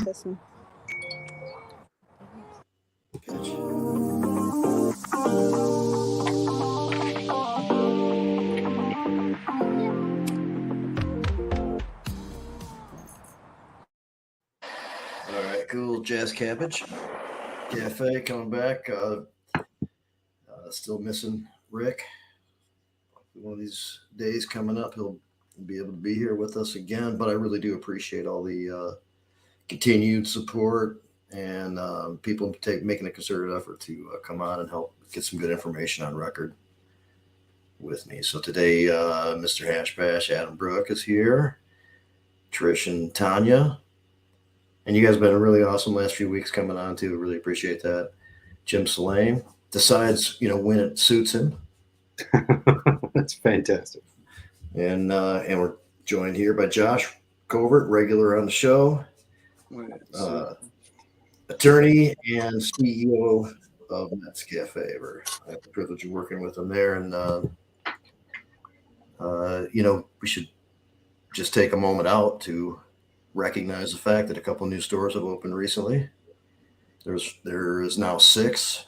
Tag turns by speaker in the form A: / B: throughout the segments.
A: system.
B: All right, cool. Jazz Cabbage Cafe coming back. Still missing Rick. One of these days coming up, he'll be able to be here with us again. But I really do appreciate all the continued support and people making a concerted effort to come on and help get some good information on record with me. So today, Mr. Hashbash, Adam Brook is here, Trish and Tanya. And you guys have been really awesome last few weeks coming on too. Really appreciate that. Jim Salame decides, when it suits him.
C: That's fantastic.
B: And we're joined here by Josh Covert, regular on the show, attorney and CEO of Mets Cafe. I have the privilege of working with him there. And, we should just take a moment out to recognize the fact that a couple of new stores have opened recently. There is now 6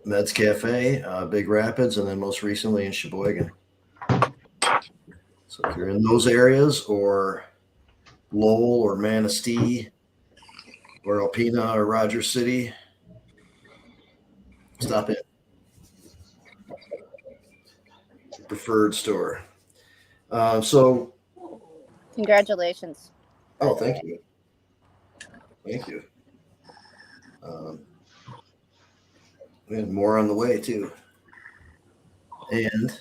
B: Meds Cafe, Big Rapids, and then most recently in Sheboygan. So if you're in those areas, or Lowell or Manistee or Alpena or Rogers City, stop in. Preferred store. So
A: Congratulations.
B: Oh, thank you. Thank you. And more on the way too. And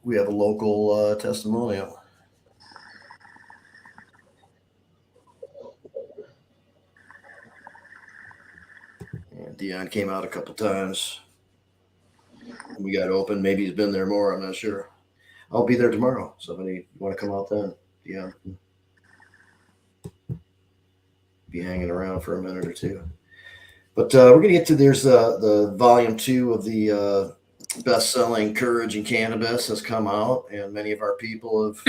B: we have a local testimonial. And Dion came out a couple times. We got open. Maybe he's been there more. I'm not sure. I'll be there tomorrow. Somebody want to come out then? Yeah. Be hanging around for a minute or two. But we're going to get to, there's the volume 2 of the best-selling Courage and Cannabis has come out, and many of our people have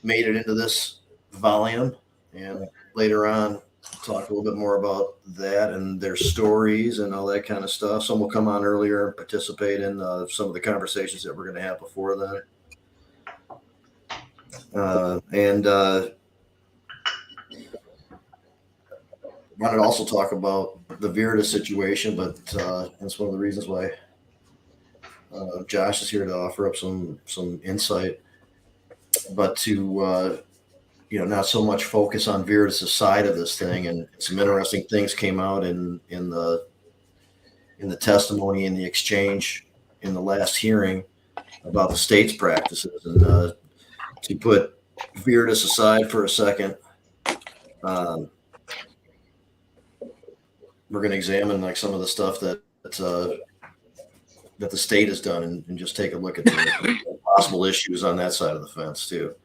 B: made it into this volume. And later on, talk a little bit more about that and their stories and all that kind of stuff. Some will come on earlier and participate in some of the conversations that we're going to have before that. Wanted to also talk about the Viridis situation, but that's one of the reasons why Josh is here to offer up some insight, but to not so much focus on Viridis' side of this thing. And some interesting things came out in the testimony and the exchange in the last hearing about the state's practices. And to put Viridis aside for a second, we're going to examine like some of the stuff that the state has done and just take a look at the possible issues on that side of the fence too.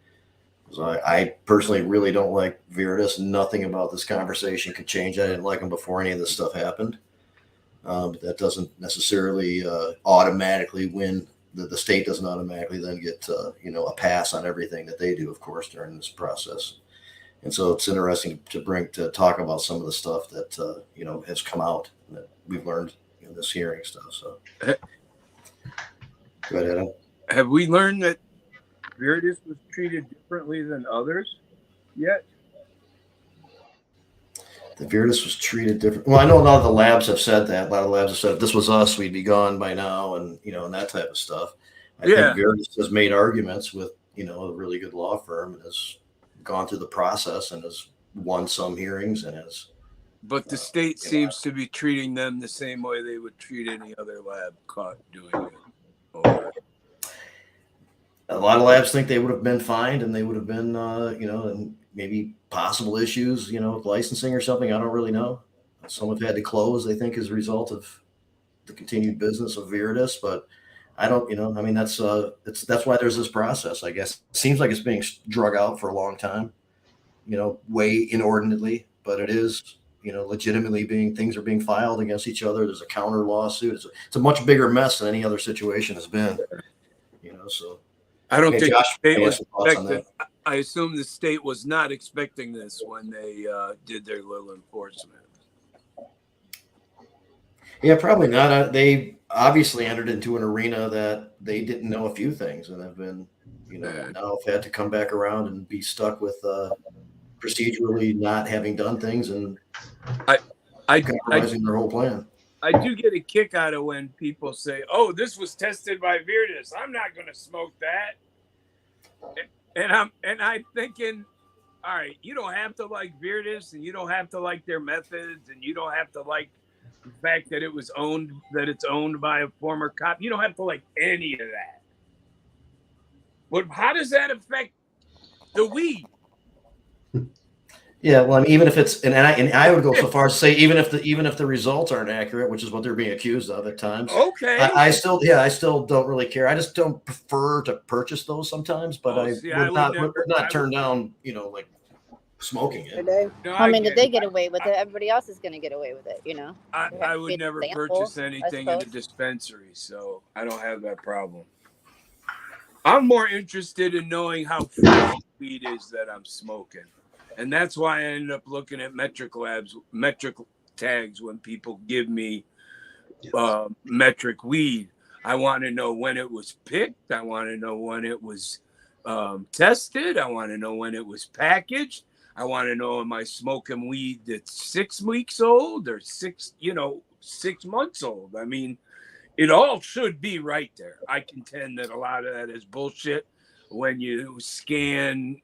B: So I personally really don't like Viridis. Nothing about this conversation could change. I didn't like them before any of this stuff happened. But that doesn't necessarily automatically win. The state doesn't automatically then get a pass on everything that they do, of course, during this process. And so it's interesting to talk about some of the stuff that has come out that we've learned in this hearing stuff. So go ahead, Adam.
D: Have we learned that Viridis was treated differently than others yet?
B: The Viridis was treated different. Well, I know a lot of the labs have said that. A lot of the labs have said if this was us, we'd be gone by now, and and that type of stuff. I think Viridis has made arguments with a really good law firm and has gone through the process and has won some hearings and has.
D: But the state seems to be treating them the same way they would treat any other lab caught doing it.
B: A lot of labs think they would have been fined and they would have been, and maybe possible issues, with licensing or something. I don't really know. Some have had to close, I think, as a result of the continued business of Viridis. But I don't, that's why there's this process, I guess. It seems like it's being drug out for a long time, way inordinately. But it is, legitimately things are being filed against each other. There's a counter lawsuit. It's a much bigger mess than any other situation has been, so.
D: I don't think
B: Josh,
D: the state was I assume the state was not expecting this when they did their little enforcement.
B: Yeah, probably not. They obviously entered into an arena that they didn't know a few things and have been, now have had to come back around and be stuck with procedurally not having done things and compromising their whole plan.
D: I do get a kick out of when people say, "Oh, this was tested by Viridis. I'm not going to smoke that." And I'm thinking, all right, you don't have to like Viridis, and you don't have to like their methods, and you don't have to like the fact that it's owned by a former cop. You don't have to like any of that. But how does that affect the weed?
B: Yeah, well, I mean, even if it's and I would go so far as to say even if the results aren't accurate, which is what they're being accused of at times.
D: Okay.
B: I still don't really care. I just don't prefer to purchase those sometimes, but I would not turn down, like smoking it.
A: No, I mean, if they get away with it, everybody else is going to get away with it,
D: I would never purchase anything in a dispensary, so I don't have that problem. I'm more interested in knowing how fresh weed is that I'm smoking. And that's why I ended up looking at metric tags when people give me metric weed. I want to know when it was picked. I want to know when it was tested. I want to know when it was packaged. I want to know, am I smoking weed that's 6 weeks old or 6 months old? I mean, it all should be right there. I contend that a lot of that is bullshit when you scan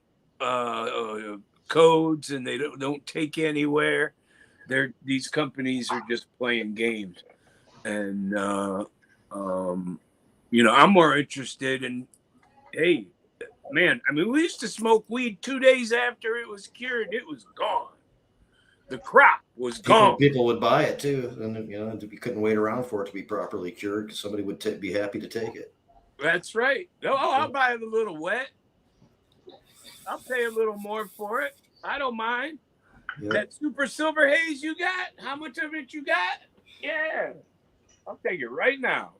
D: codes and they don't take anywhere. These companies are just playing games, and I'm more interested in, hey, man, I mean, we used to smoke weed 2 days after it was cured. It was gone. The crop was gone.
B: People would buy it too, and you couldn't wait around for it to be properly cured because somebody would be happy to take it.
D: That's right. Oh, I'll buy it a little wet. I'll pay a little more for it. I don't mind. Yep. That super silver haze you got? How much of it you got? Yeah. I'll take it right now.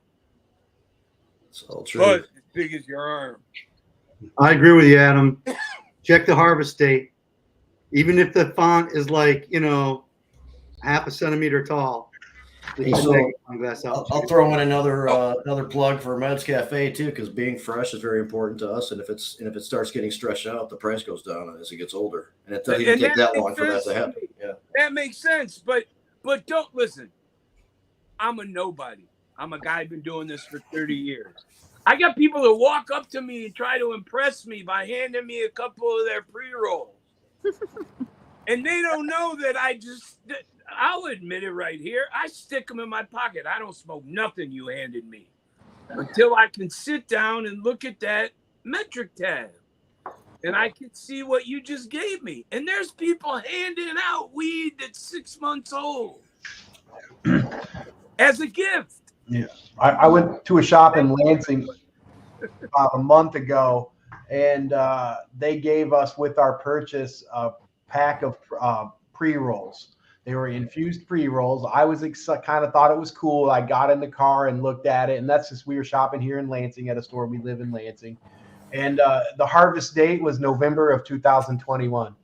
B: It's all true.
D: But as big as your arm.
C: I agree with you, Adam. Check the harvest date. Even if the font is like, half a centimeter tall.
B: Hey, so I'll throw in another plug for Meds Cafe too, because being fresh is very important to us. And if it starts getting stretched out, the price goes down as it gets older, and it doesn't even take that long for that to happen. Yeah,
D: that makes sense. But don't listen. I'm a nobody. I'm a guy been doing this for 30 years. I got people that walk up to me and try to impress me by handing me a couple of their pre-rolls, and they don't know that I'll admit it right here. I stick them in my pocket. I don't smoke nothing you handed me until I can sit down and look at that metric tag and I can see what you just gave me. And there's people handing out weed that's 6 months old as a gift.
E: Yeah. I went to a shop in Lansing about a month ago, and they gave us with our purchase a pack of pre-rolls. They were infused pre-rolls. I was kind of thought it was cool. I got in the car and looked at it, and that's just, we were shopping here in Lansing at a store. We live in Lansing, and the harvest date was November of 2021,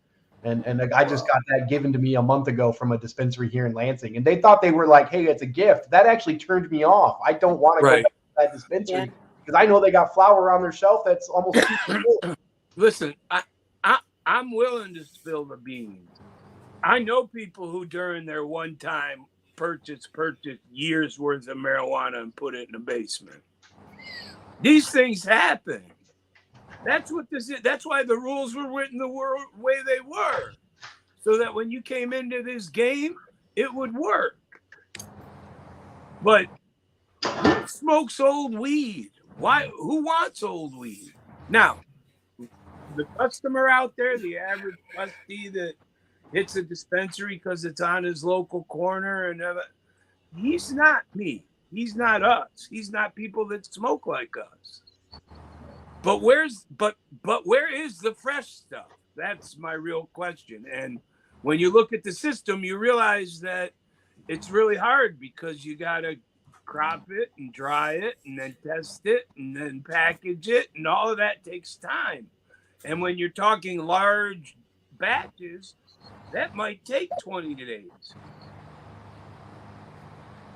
E: and I just got that given to me a month ago from a dispensary here in Lansing, and they thought they were like, hey, it's a gift. That actually turned me off. I don't want to go back to that dispensary because I know they got flour on their shelf that's almost.
D: Listen, I'm willing to spill the beans. I know people who during their one-time purchased years worth of marijuana and put it in the basement. These things happen. That's what this is. That's why the rules were written the way they were, so that when you came into this game, it would work. But who smokes old weed? Why? Who wants old weed? Now, the customer out there, the average custody that hits a dispensary because it's on his local corner, and he's not me. He's not us. He's not people that smoke like us. But where is the fresh stuff? That's my real question. And when you look at the system, you realize that it's really hard because you got to crop it and dry it and then test it and then package it, and all of that takes time. And when you're talking large batches, that might take 20 days.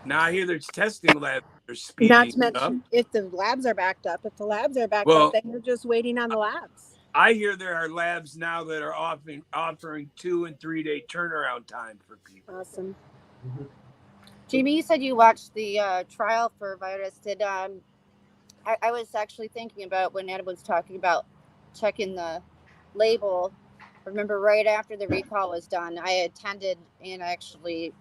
D: Now I hear there's testing labs that are speeding
F: Not to mention,
D: up.
F: if the labs are backed up, then you're just waiting on the labs.
D: I hear there are labs now that are offering 2 and 3 day turnaround time for people.
F: Awesome.
A: Jamie, you said you watched the trial for Viridis. Did I was actually thinking about when Adam was talking about checking the label. I remember right after the recall was done, I attended and actually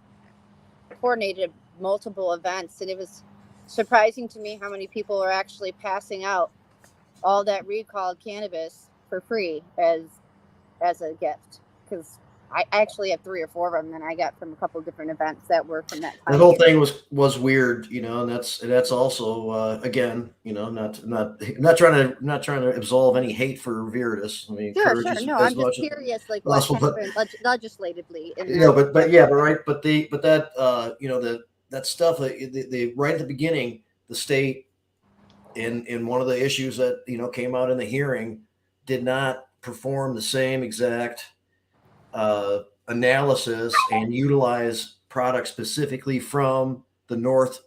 A: coordinated multiple events, and it was surprising to me how many people are actually passing out all that recalled cannabis for free as a gift, because I actually have 3 or 4 of them that I got from a couple of different events that were from that time.
B: The whole thing was weird, you know, and that's also again, you know, not trying to absolve any hate for Viridis. I mean,
A: Sure. No, I'm just curious, like what happened legislatively.
B: But that you know, that stuff, the right at the beginning, the state in one of the issues that, you know, came out in the hearing did not perform the same exact analysis and utilize products specifically from the North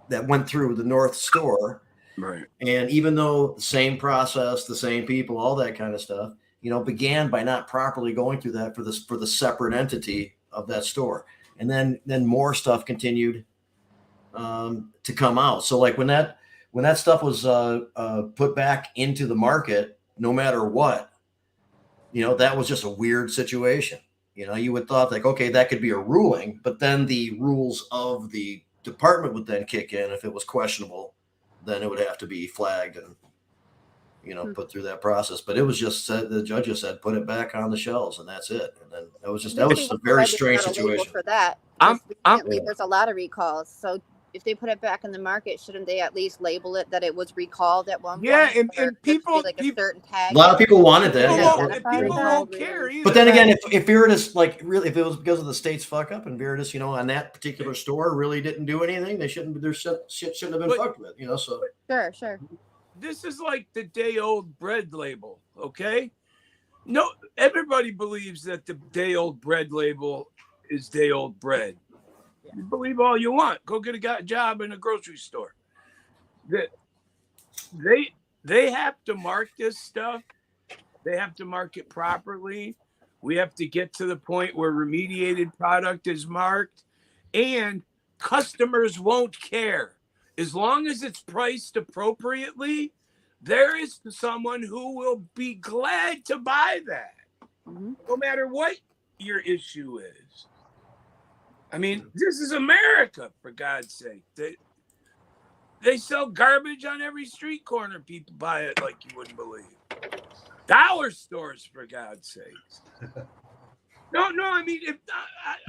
B: that went through the North store.
D: Right.
B: And even though the same process, the same people, all that kind of stuff, you know, began by not properly going through that for the separate entity of that store. And then more stuff continued to come out. So like when that stuff was put back into the market, no matter what, you know, that was just a weird situation. You know, you would thought like, okay, that could be a ruling, but then the rules of the department would then kick in. If it was questionable, then it would have to be flagged and, you know, put through that process. But it was just said, the judge just said, put it back on the shelves, and that's it. And then that was a very strange situation.
A: For that, there's a lot of recalls. So if they put it back in the market, shouldn't they at least label it that it was recalled at one point?
D: Yeah, and people,
A: like a certain tag.
B: A lot of people wanted that.
D: People don't care either.
B: But then again, if Viridis, like, really, if it was because of the state's fuck up and Viridis, you know, on that particular store really didn't do anything, they shouldn't. Their shit shouldn't have been fucked with, you know. So
A: Sure.
D: This is like the day old bread label, okay? No, everybody believes that the day old bread label is day old bread. You believe all you want. Go get a job in a grocery store. They have to mark this stuff. They have to mark it properly. We have to get to the point where remediated product is marked, and customers won't care. As long as it's priced appropriately, there is someone who will be glad to buy that, no matter what your issue is. I mean, this is America, for God's sake. They sell garbage on every street corner. People buy it like you wouldn't believe. Dollar stores, for God's sakes. No, I mean, if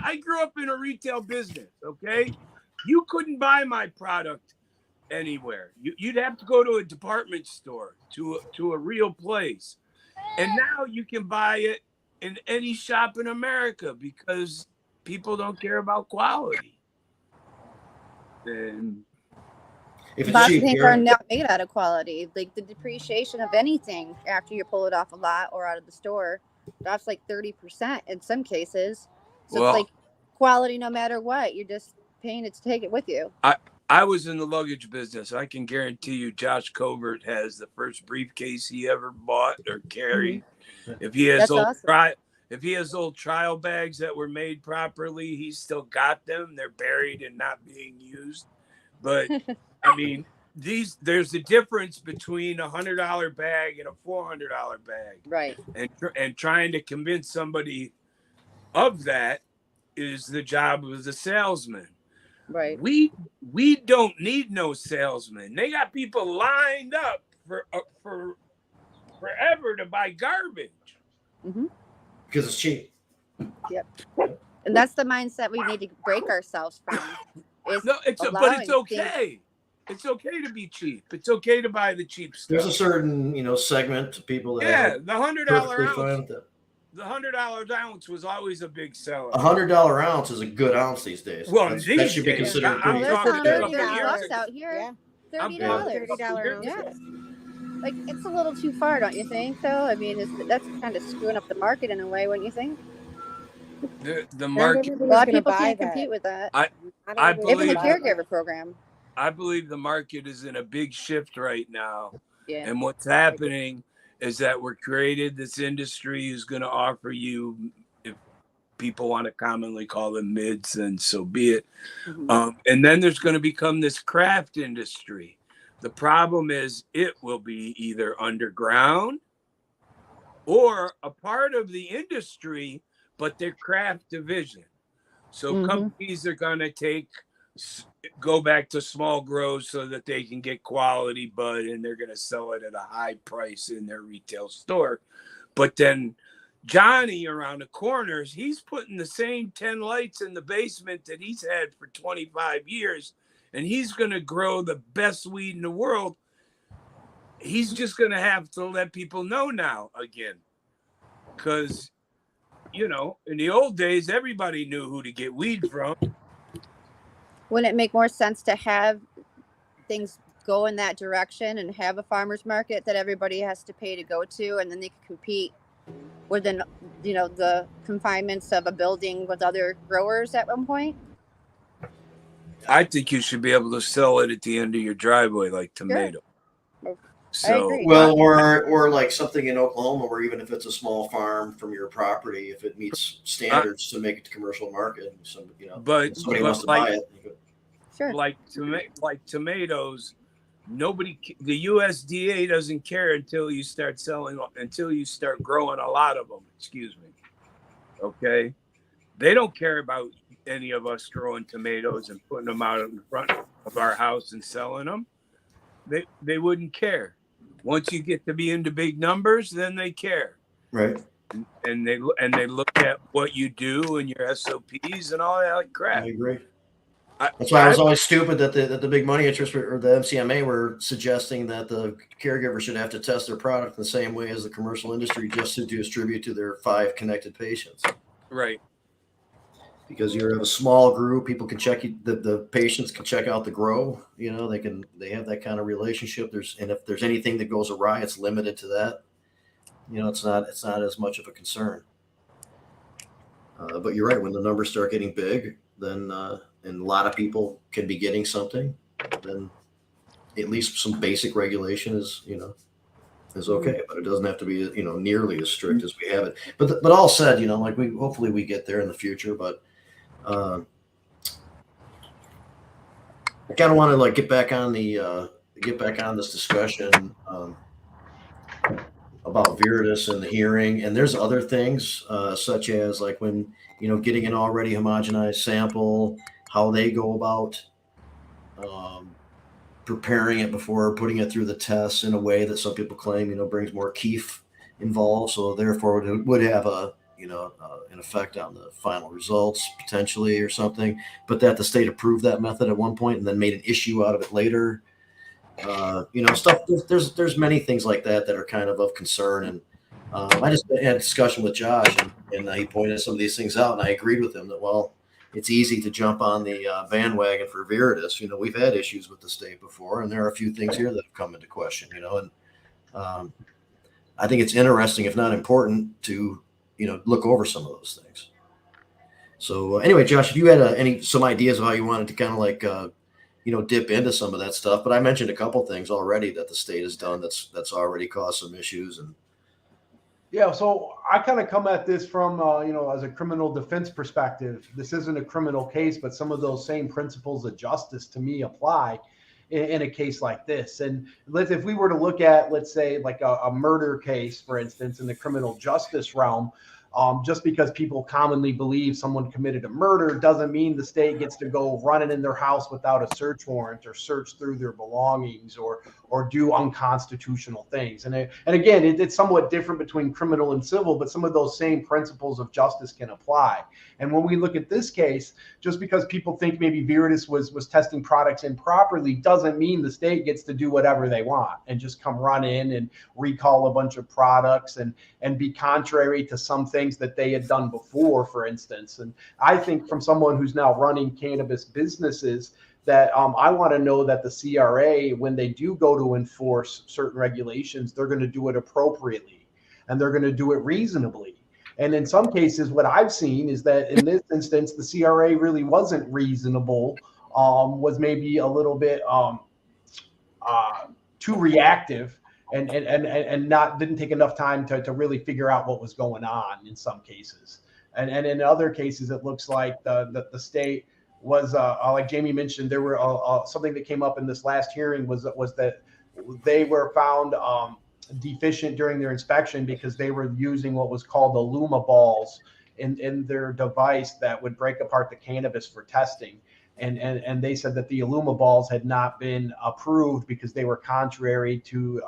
D: I grew up in a retail business, okay? You couldn't buy my product anywhere. You'd have to go to a department store, to a real place. And now you can buy it in any shop in America because people don't care about quality. And
B: if
A: Lots
B: it's
A: of
B: cheap,
A: things are not made out of quality. Like the depreciation of anything after you pull it off a lot or out of the store, that's like 30% in some cases. So it's like quality no matter what. You're just paying it to take it with you.
D: I was in the luggage business. I can guarantee you Josh Covert has the first briefcase he ever bought or carried. If he has If he has old trial bags that were made properly, he's still got them. They're buried and not being used. But I mean, there's a difference between a $100 bag and a $400 bag.
A: Right.
D: And trying to convince somebody of that is the job of the salesman.
A: Right.
D: We don't need no salesman. They got people lined up for forever to buy garbage.
B: because it's cheap.
A: Yep. And that's the mindset we need to break ourselves from.
D: But it's okay. It's okay to be cheap. It's okay to buy the cheap stuff.
B: There's a certain, segment of people that
D: the $100 ounce. The $100 ounce was always a big seller.
B: $100 ounce is a good ounce these days.
D: Well, that should be
B: considered
A: $30
B: pretty
A: out here.
F: $30
A: $30.
F: ounce.
A: Yeah. like it's a little too far, don't you think? Though, I mean, that's kind of screwing up the market in a way, wouldn't you think?
D: The
F: Not
D: market.
F: everybody's
A: A lot of
F: gonna
A: people
F: buy
A: can't
F: that.
A: compete with that.
D: I
F: Not everybody's
A: Even the
D: believe
F: gonna buy that.
A: caregiver program.
D: I believe the market is in a big shift right now.
A: Yeah.
D: And what's happening is that we're created this industry who's going to offer you, if people want to commonly call them mids, and so be it.
A: Mm-hmm.
D: And then there's going to become this craft industry. The problem is it will be either underground or a part of the industry, but their craft division. So companies are going to go back to small grows so that they can get quality bud, and they're going to sell it at a high price in their retail store. But then Johnny around the corners, he's putting the same 10 lights in the basement that he's had for 25 years, and he's going to grow the best weed in the world. He's just going to have to let people know now again, because, in the old days, everybody knew who to get weed from.
A: Wouldn't it make more sense to have things go in that direction and have a farmer's market that everybody has to pay to go to, and then they can compete within, the confinements of a building with other growers at one point?
D: I think you should be able to sell it at the end of your driveway, like tomato.
A: Sure.
D: So,
A: I agree.
B: Well, or like something in Oklahoma where even if it's a small farm from your property, if it meets standards to make it to commercial market,
D: but
B: somebody wants to buy it.
A: Sure.
D: Like tomatoes, the USDA doesn't care until you start growing a lot of them. Excuse me. Okay, they don't care about any of us growing tomatoes and putting them out in front of our house and selling them. They wouldn't care. Once you get to be into big numbers, then they care.
B: Right.
D: And they look at what you do and your SOPs and all that crap.
B: I agree. That's why I was always stupid that the big money interest or the MCMA were suggesting that the caregiver should have to test their product the same way as the commercial industry just to distribute to their 5 connected patients.
D: Right.
B: Because you have a small group, people can check the patients can check out the grow. They have that kind of relationship. And if there's anything that goes awry, it's limited to that. It's not as much of a concern. But you're right. When the numbers start getting big, then and a lot of people can be getting something, then at least some basic regulation is okay, but it doesn't have to be nearly as strict as we have it. But all said, hopefully we get there in the future. But I kind of want to get back on this discussion about Viridis and the hearing, and there's other things such as when getting an already homogenized sample, how they go about preparing it before putting it through the tests in a way that some people claim brings more keef involved, so therefore it would have an effect on the final results potentially or something, but that the state approved that method at one point and then made an issue out of it later. Stuff. There's many things like that are kind of concern, and I just had a discussion with Josh, and he pointed some of these things out, and I agreed with him that it's easy to jump on the bandwagon for Viridis. We've had issues with the state before, and there are a few things here that have come into question. And I think it's interesting, if not important, to look over some of those things. So anyway, Josh, if you had some ideas of how you wanted to kind of dip into some of that stuff, but I mentioned a couple things already that the state has done that's already caused some issues. And
E: yeah, so I kind of come at this from as a criminal defense perspective. This isn't a criminal case, but some of those same principles of justice to me apply in a case like this. And if we were to look at, let's say, like a murder case, for instance, in the criminal justice realm, just because people commonly believe someone committed a murder doesn't mean the state gets to go running in their house without a search warrant or search through their belongings or do unconstitutional things. And again, it's somewhat different between criminal and civil, but some of those same principles of justice can apply. And when we look at this case, just because people think maybe Viridis was testing products improperly doesn't mean the state gets to do whatever they want and just come run in and recall a bunch of products and be contrary to some things that they had done before, for instance. And I think from someone who's now running cannabis businesses, that I want to know that the CRA, when they do go to enforce certain regulations, they're going to do it appropriately and they're going to do it reasonably. And in some cases, what I've seen is that in this instance, the CRA really wasn't reasonable, was maybe a little bit too reactive and not didn't take enough time to really figure out what was going on in some cases. And in other cases, it looks like the state was, like Jamie mentioned, there were something that came up in this last hearing was that they were found deficient during their inspection because they were using what was called the Luma balls in their device that would break apart the cannabis for testing. And they said that the Illuma balls had not been approved because they were contrary to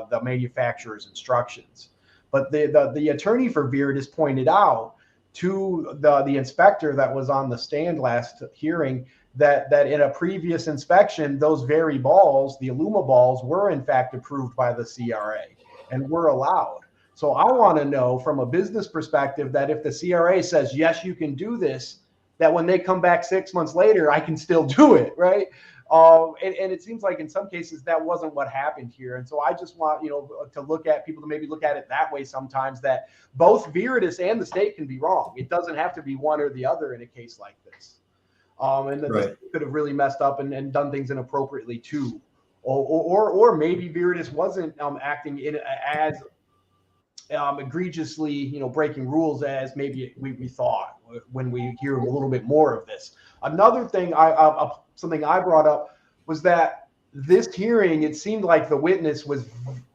E: the manufacturer's instructions. But the attorney for Viridis pointed out to the inspector that was on the stand last hearing that in a previous inspection, those very balls, the Illuma balls, were in fact approved by the CRA and were allowed. So I want to know from a business perspective that if the CRA says, yes, you can do this, that when they come back 6 months later, I can still do it, right? And it seems like in some cases that wasn't what happened here. And so I just want, to look at people to maybe look at it that way sometimes, that both Viridis and the state can be wrong. It doesn't have to be one or the other in a case like this. And the state could have really messed up and done things inappropriately too. Or maybe Viridis wasn't acting in as egregiously, breaking rules as maybe we thought when we hear a little bit more of this. Another thing, something I brought up was that this hearing, it seemed like the witness was,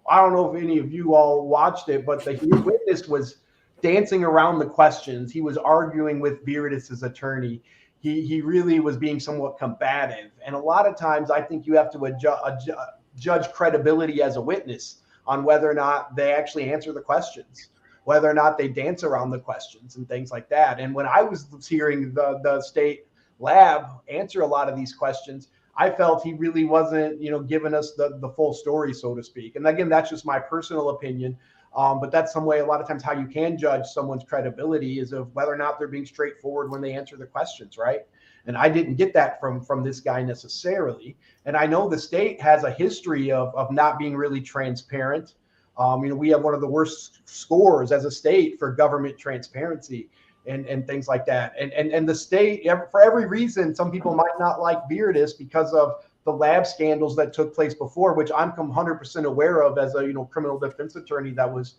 E: I don't know if any of you all watched it, but the witness was dancing around the questions. He was arguing with Viridis' attorney. He really was being somewhat combative. And a lot of times I think you have to judge credibility as a witness on whether or not they actually answer the questions, whether or not they dance around the questions and things like that. And when I was hearing the state lab answer a lot of these questions, I felt he really wasn't, giving us the full story, so to speak. And again, that's just my personal opinion. But that's some way, a lot of times, how you can judge someone's credibility is of whether or not they're being straightforward when they answer the questions, right? And I didn't get that from this guy necessarily. And I know the state has a history of not being really transparent. We have one of the worst scores as a state for government transparency and things like that. And the state, for every reason, some people might not like Viridis because of the lab scandals that took place before, which I'm 100% aware of as a criminal defense attorney that was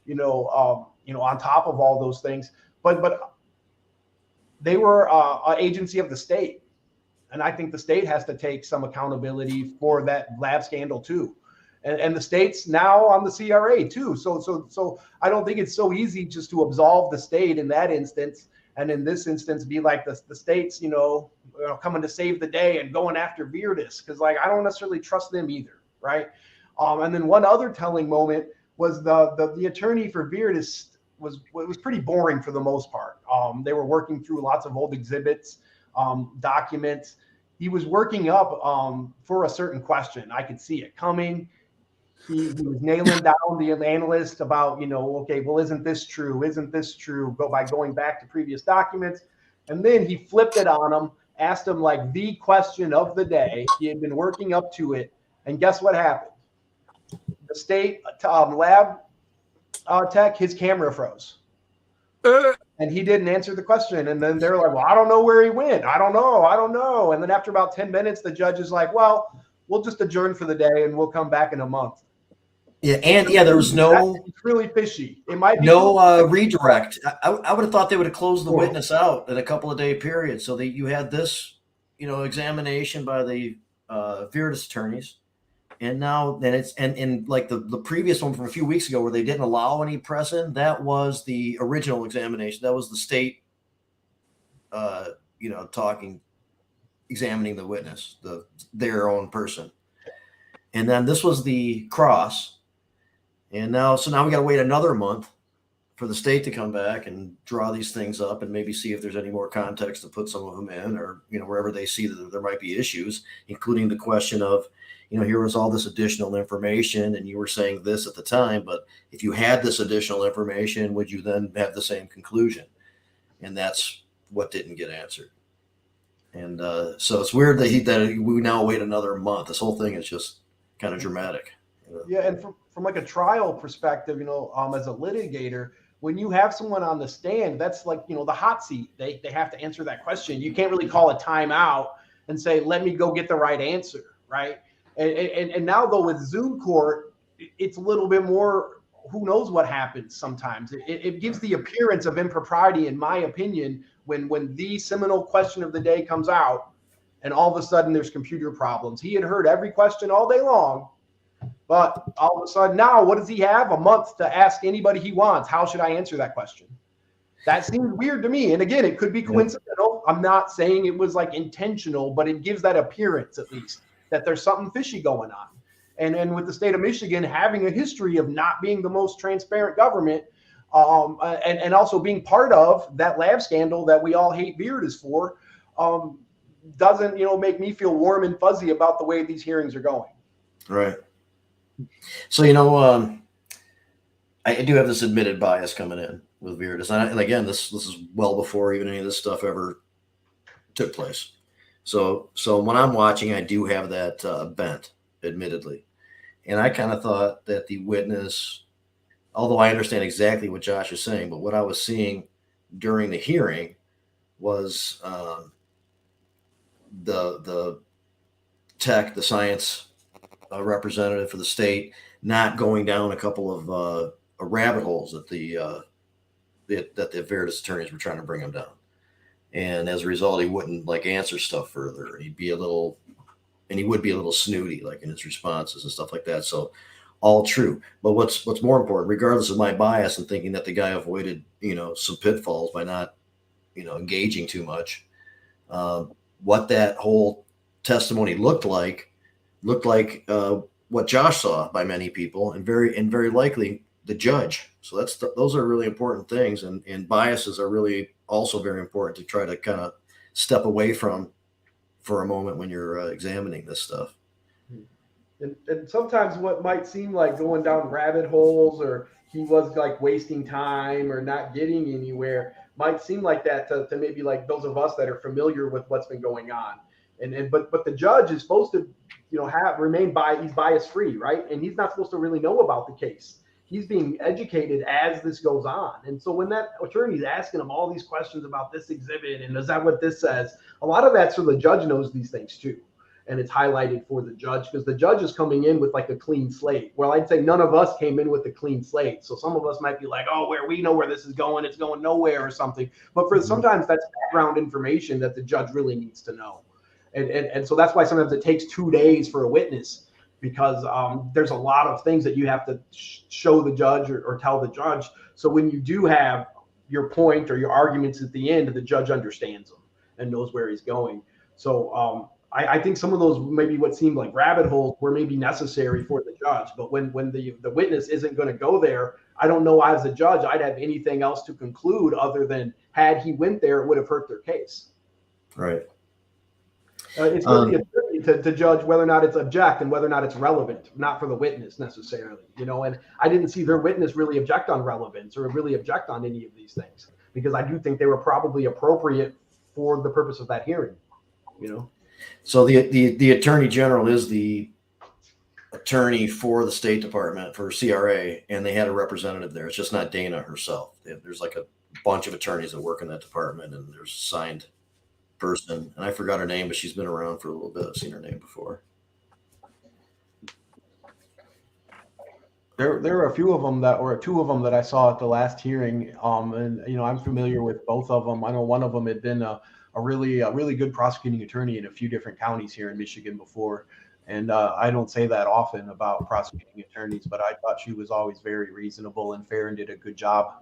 E: on top of all those things. But they were an agency of the state, and I think the state has to take some accountability for that lab scandal too. And the state's now on the CRA too. So I don't think it's so easy just to absolve the state in that instance. And in this instance, be like the state's, coming to save the day and going after Viridis, because I don't necessarily trust them either, right? And then one other telling moment was the attorney for Viridis was pretty boring for the most part. They were working through lots of old exhibits, documents. He was working up for a certain question. I could see it coming. He was nailing down the analyst about, okay, well, isn't this true? Isn't this true? By going back to previous documents. And then he flipped it on him, asked him the question of the day. He had been working up to it. And guess what happened? The state lab tech, his camera froze. And he didn't answer the question. And then they're like, well, I don't know where he went. I don't know. And then after about 10 minutes, the judge is like, well, we'll just adjourn for the day and we'll come back in a month.
B: Yeah, and there was
E: it's really fishy. It might be
B: redirect. I would have thought they would have closed the witness out in a couple of day period. So that you had this, examination by the Viridis attorneys, and now then it's and like the previous one from a few weeks ago where they didn't allow any press in. That was the original examination. That was the state, examining the witness, their own person, and then this was the cross. And now we got to wait another month for the state to come back and draw these things up and maybe see if there's any more context to put some of them in, or, wherever they see that there might be issues, including the question of, here was all this additional information and you were saying this at the time, but if you had this additional information, would you then have the same conclusion? And that's what didn't get answered. And so it's weird that we now wait another month. This whole thing is just kind of dramatic.
E: Yeah, and from like a trial perspective, as a litigator, when you have someone on the stand, that's like, the hot seat. They have to answer that question. You can't really call a timeout and say, let me go get the right answer, right? And now, though, with Zoom court, it's a little bit more, who knows what happens sometimes. It gives the appearance of impropriety, in my opinion, when the seminal question of the day comes out and all of a sudden there's computer problems. He had heard every question all day long, but all of a sudden now, what does he have? A month to ask anybody he wants. How should I answer that question? That seems weird to me. And again, it could be coincidental. I'm not saying it was like intentional, but it gives that appearance, at least, that there's something fishy going on. And with the state of Michigan having a history of not being the most transparent government, and also being part of that lab scandal that we all hate Viridis for, doesn't make me feel warm and fuzzy about the way these hearings are going.
B: Right. So I do have this admitted bias coming in with Viridis, and again, this is well before even any of this stuff ever took place. So when I'm watching, I do have that bent, admittedly, and I kind of thought that the witness, although I understand exactly what Josh is saying, but what I was seeing during the hearing was the tech, the science representative for the state not going down a couple of rabbit holes that the Viridis attorneys were trying to bring him down, and as a result, he wouldn't answer stuff further. He would be a little snooty in his responses and stuff like that. So all true, but what's more important, regardless of my bias and thinking that the guy avoided some pitfalls by not engaging too much, what that whole testimony looked like what Josh saw by many people, and very likely the judge. So those are really important things, and biases are really also very important to try to kind of step away from for a moment when you're examining this stuff.
E: And sometimes what might seem like going down rabbit holes, or he was wasting time or not getting anywhere, might seem like that to maybe those of us that are familiar with what's been going on. But the judge is supposed to he's bias free, right? And he's not supposed to really know about the case. He's being educated as this goes on. And so when that attorney's asking him all these questions about this exhibit and is that what this says, a lot of that's so the judge knows these things too. And it's highlighted for the judge because the judge is coming in with a clean slate. Well, I'd say none of us came in with a clean slate. So some of us might be where we know where this is going, it's going nowhere or something. But sometimes that's background information that the judge really needs to know. And so that's why sometimes it takes 2 days for a witness, because there's a lot of things that you have to show the judge or tell the judge. So when you do have your point or your arguments at the end, the judge understands them and knows where he's going. So I think some of those maybe what seemed like rabbit holes were maybe necessary for the judge. But when the witness isn't going to go there, I don't know as a judge I'd have anything else to conclude other than had he went there, it would have hurt their case.
B: Right.
E: It's really to judge whether or not it's object and whether or not it's relevant, not for the witness necessarily, and I didn't see their witness really object on relevance or really object on any of these things, because I do think they were probably appropriate for the purpose of that hearing,
B: So the attorney general is the attorney for the State Department for CRA, and they had a representative there. It's just not Dana herself. There's a bunch of attorneys that work in that department, and there's a signed person, and I forgot her name, but she's been around for a little bit. I've seen her name before.
E: There were a few of them two of them that I saw at the last hearing. And I'm familiar with both of them. I know one of them had been a really good prosecuting attorney in a few different counties here in Michigan before. And I don't say that often about prosecuting attorneys, but I thought she was always very reasonable and fair and did a good job.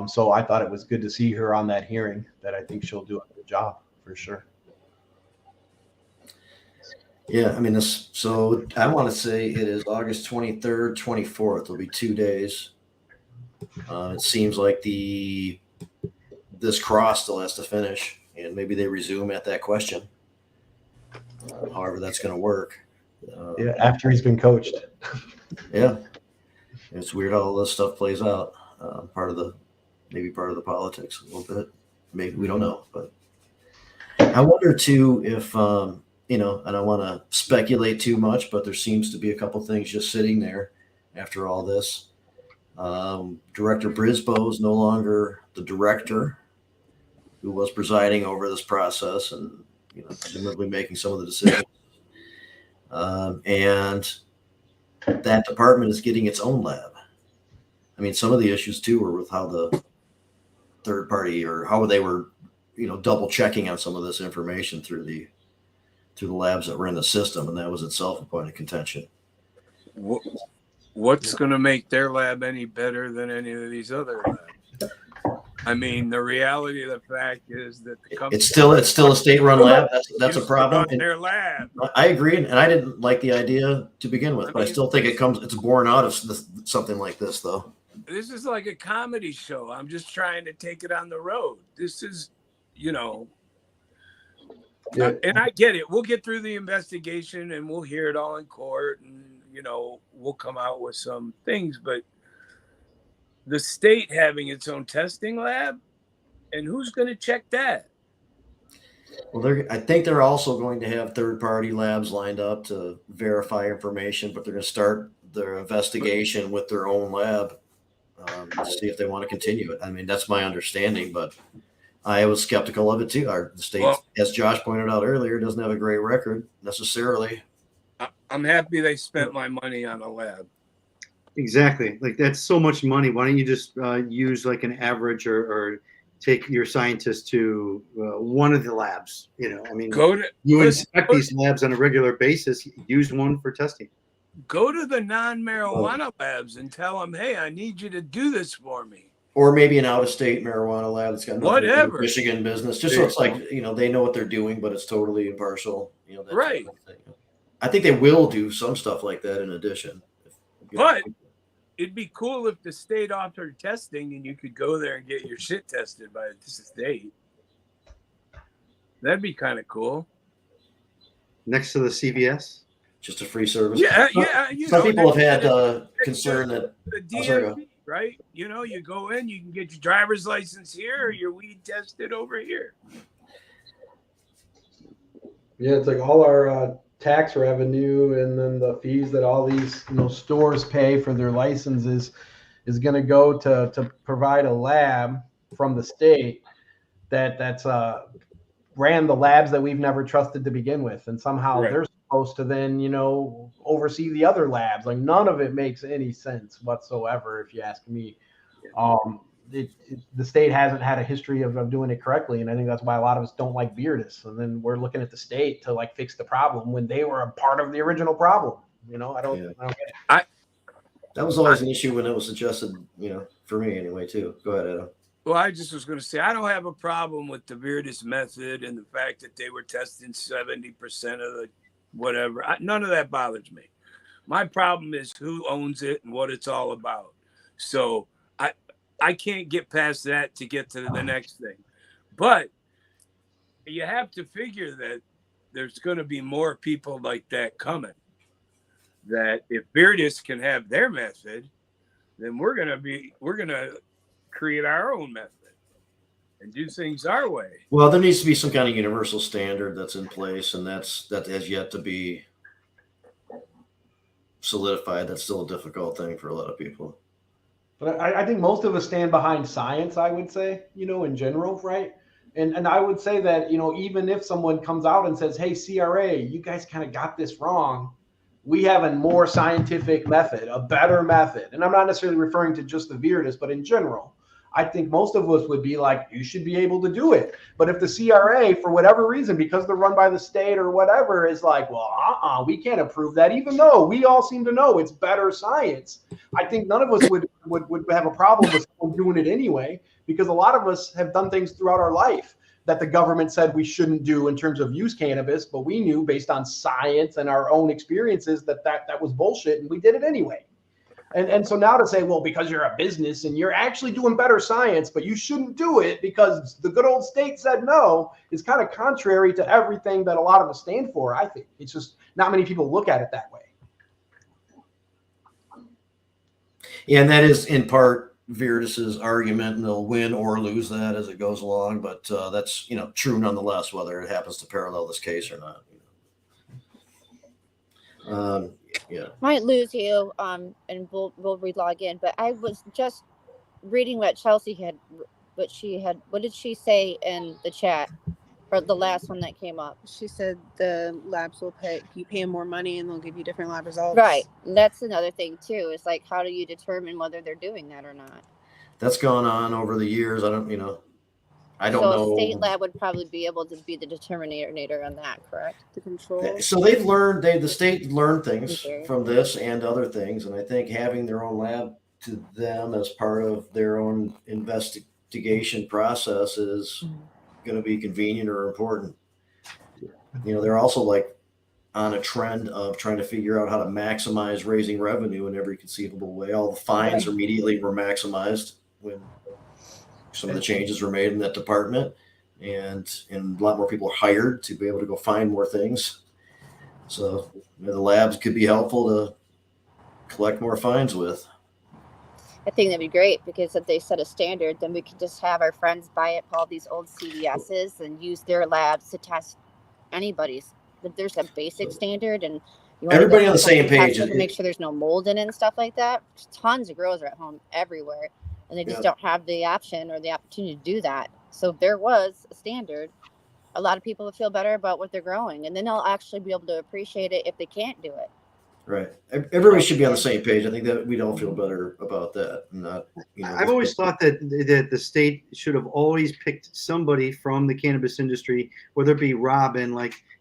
E: So I thought it was good to see her on that hearing. That I think she'll do a good job for sure.
B: Yeah, I mean this. So I want to say it is August 23rd, 24th. It'll be 2 days. It seems like this cross still has to finish, and maybe they resume at that question. However, that's going to work.
E: After he's been coached.
B: Yeah, it's weird how all this stuff plays out. Part of the politics a little bit. Maybe we don't know, but I wonder too if you know, I don't want to speculate too much, but there seems to be a couple things just sitting there after all this. Director Brisboe is no longer the director who was presiding over this process and, you know, presumably making some of the decisions. And that department is getting its own lab. I mean, some of the issues too were with how the third party or how they were, you know, double checking on some of this information through the labs that were in the system, and that was itself a point of contention.
D: What's going to make their lab any better than any of these other labs? I mean, the reality of the fact is that the company
B: it's still a state-run lab. That's a problem.
D: In their lab.
B: I agree, and I didn't like the idea to begin with, but I still think it's born out of something like this, though.
D: This is like a comedy show. I'm just trying to take it on the road. This is, you know, and I get it. We'll get through the investigation and we'll hear it all in court, and you know, we'll come out with some things. But the state having its own testing lab, and who's going to check that?
B: Well, I think they're also going to have third-party labs lined up to verify information, but they're going to start their investigation with their own lab to see if they want to continue it. I mean, that's my understanding, but I was skeptical of it too. The state, as Josh pointed out earlier, doesn't have a great record necessarily.
D: I'm happy they spent my money on a lab.
C: Exactly. Like, that's so much money. Why don't you just use like an average or take your scientists to one of the labs? You know, I mean, you inspect these labs on a regular basis. Use one for testing.
D: Go to the non-marijuana labs and tell them, hey, I need you to do this for me.
B: Or maybe an out-of-state marijuana lab that's got nothing to do with Michigan business. Just so it's like, you know, they know what they're doing, but it's totally impartial. You know, that
D: right.
B: Type of thing. I think they will do some stuff like that in addition.
D: But it'd be cool if the state offered testing and you could go there and get your shit tested by the state. That'd be kind of cool.
C: Next to the CVS?
B: Just a free service.
D: Yeah.
B: Some people have had concern that
D: the DMV, right? You know, you go in, you can get your driver's license here or your weed tested over here.
E: Yeah, it's like all our tax revenue and then the fees that all these, you know, stores pay for their licenses is going to go to provide a lab from the state that's ran the labs that we've never trusted to begin with, and somehow they're supposed to then, you know, oversee the other labs. Like, none of it makes any sense whatsoever, if you ask me. The state hasn't had a history of doing it correctly, and I think that's why a lot of us don't like Viridis. And then we're looking at the state to like fix the problem when they were a part of the original problem. You know, I don't get it.
B: That was always an issue when it was suggested, you know, for me anyway too. Go ahead, Adam.
D: Well, I just was going to say, I don't have a problem with the Viridis method and the fact that they were testing 70% of the whatever. None of that bothers me. My problem is who owns it and what it's all about. So I can't get past that to get to the next thing. But you have to figure that there's going to be more people like that coming. That if Viridis can have their method, then we're going to create our own method and do things our way.
B: Well, there needs to be some kind of universal standard that's in place, and that has yet to be solidified. That's still a difficult thing for a lot of people.
E: But I think most of us stand behind science, I would say, you know, in general, right? And I would say that, you know, even if someone comes out and says, hey, CRA, you guys kind of got this wrong, we have a more scientific method, a better method. And I'm not necessarily referring to just the Viridis, but in general, I think most of us would be like, you should be able to do it. But if the CRA, for whatever reason, because they're run by the state or whatever, is like, well, we can't approve that, even though we all seem to know it's better science, I think none of us would have a problem with someone doing it anyway, because a lot of us have done things throughout our life that the government said we shouldn't do in terms of use cannabis, but we knew based on science and our own experiences that was bullshit, and we did it anyway. And so now to say, well, because you're a business and you're actually doing better science, but you shouldn't do it because the good old state said no, is kind of contrary to everything that a lot of us stand for, I think. It's just not many people look at it that way.
B: Yeah, and that is in part Viridis's argument, and they'll win or lose that as it goes along. But that's true nonetheless, whether it happens to parallel this case or not. Yeah,
A: might lose you, and we'll relog in. But I was just reading what Chelsea had, what did she say in the chat, or the last one that came up?
F: She said the labs will pay you pay them more money and they'll give you different lab results.
A: Right. And that's another thing too. It's like, how do you determine whether they're doing that or not?
B: that's gone on over the years. I don't know.
A: So a state lab would probably be able to be the determinator on that, correct?
F: The control.
B: So they've learned. The state learned things from this and other things, and I think having their own lab to them as part of their own investigation process is going to be convenient or important. They're also like on a trend of trying to figure out how to maximize raising revenue in every conceivable way. All the fines immediately were maximized when some of the changes were made in that department, and a lot more people are hired to be able to go find more things. So the labs could be helpful to collect more fines with.
A: I think that'd be great, because if they set a standard, then we could just have our friends buy up all these old CVSs and use their labs to test anybody's. If there's a basic standard and you want
B: everybody on the same page
A: to make sure there's no mold in it and stuff like that. Tons of growers are at home everywhere, and they just don't have the option or the opportunity to do that. So if there was a standard, a lot of people would feel better about what they're growing, and then they'll actually be able to appreciate it if they can't do it.
B: Right. Everybody should be on the same page. I think that we'd all feel better about that. Not,
C: I've always thought that the state should have always picked somebody from the cannabis industry, whether it be Robin,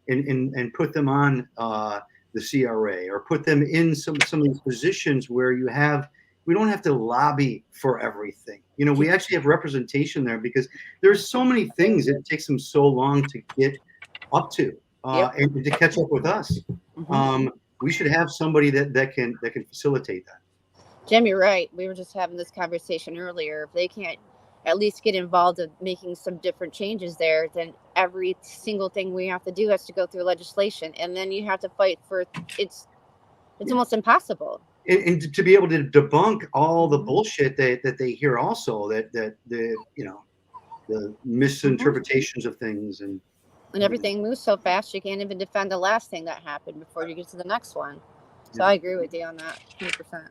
C: and put them on the CRA, or put them in some of these positions where we don't have to lobby for everything. We actually have representation there, because there's so many things that it takes them so long to get up to and to catch up with us. We should have somebody that can facilitate that.
A: Jim, you're right. We were just having this conversation earlier. If they can't at least get involved in making some different changes there, then every single thing we have to do has to go through legislation, and then you have to fight for it's almost impossible.
C: And to be able to debunk all the bullshit that they hear, also that the misinterpretations of things, and
A: everything moves so fast you can't even defend the last thing that happened before you get to the next one. So I agree with you on that 100%.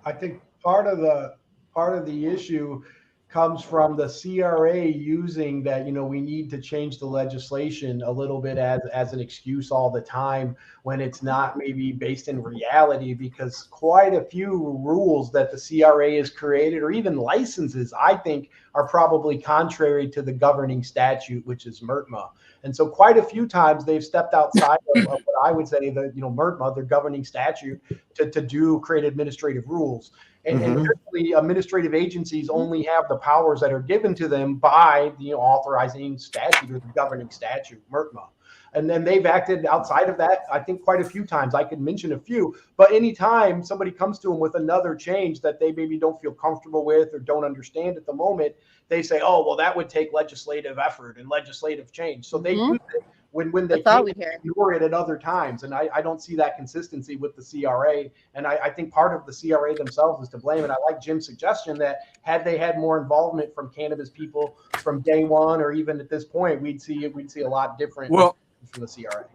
E: I think part of the issue comes from the CRA using that, we need to change the legislation a little bit as an excuse all the time, when it's not maybe based in reality, because quite a few rules that the CRA has created, or even licenses, I think are probably contrary to the governing statute, which is MRTMA. And so quite a few times they've stepped outside of what I would say the MRTMA, their governing statute, to create administrative rules. And typically administrative agencies only have the powers that are given to them by the authorizing statute or the governing statute, MRTMA. And then they've acted outside of that, I think, quite a few times. I could mention a few, but anytime somebody comes to them with another change that they maybe don't feel comfortable with or don't understand at the moment, they say, oh, well, that would take legislative effort and legislative change. So they use it when they can't ignore it at other times. And I don't see that consistency with the CRA. And I think part of the CRA themselves is to blame. And I like Jim's suggestion that had they had more involvement from cannabis people from day one, or even at this point, we'd see a lot different from the CRA.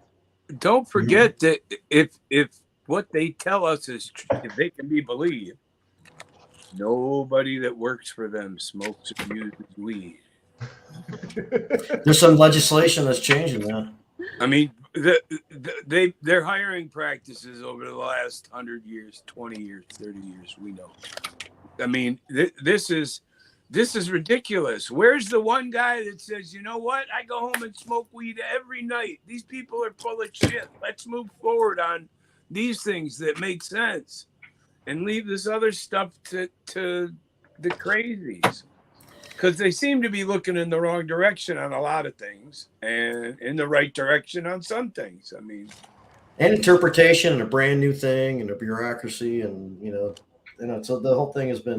D: Don't forget that if what they tell us is if they can be believed, nobody that works for them smokes or uses weed.
B: There's some legislation that's changing that.
D: I mean, their hiring practices over the last 100 years, 20 years, 30 years, we know. I mean, this is ridiculous. Where's the one guy that says, you know what? I go home and smoke weed every night. These people are full of shit. Let's move forward on these things that make sense and leave this other stuff to the crazies. Because they seem to be looking in the wrong direction on a lot of things and in the right direction on some things. I mean,
B: and interpretation and a brand new thing and a bureaucracy and so the whole thing has been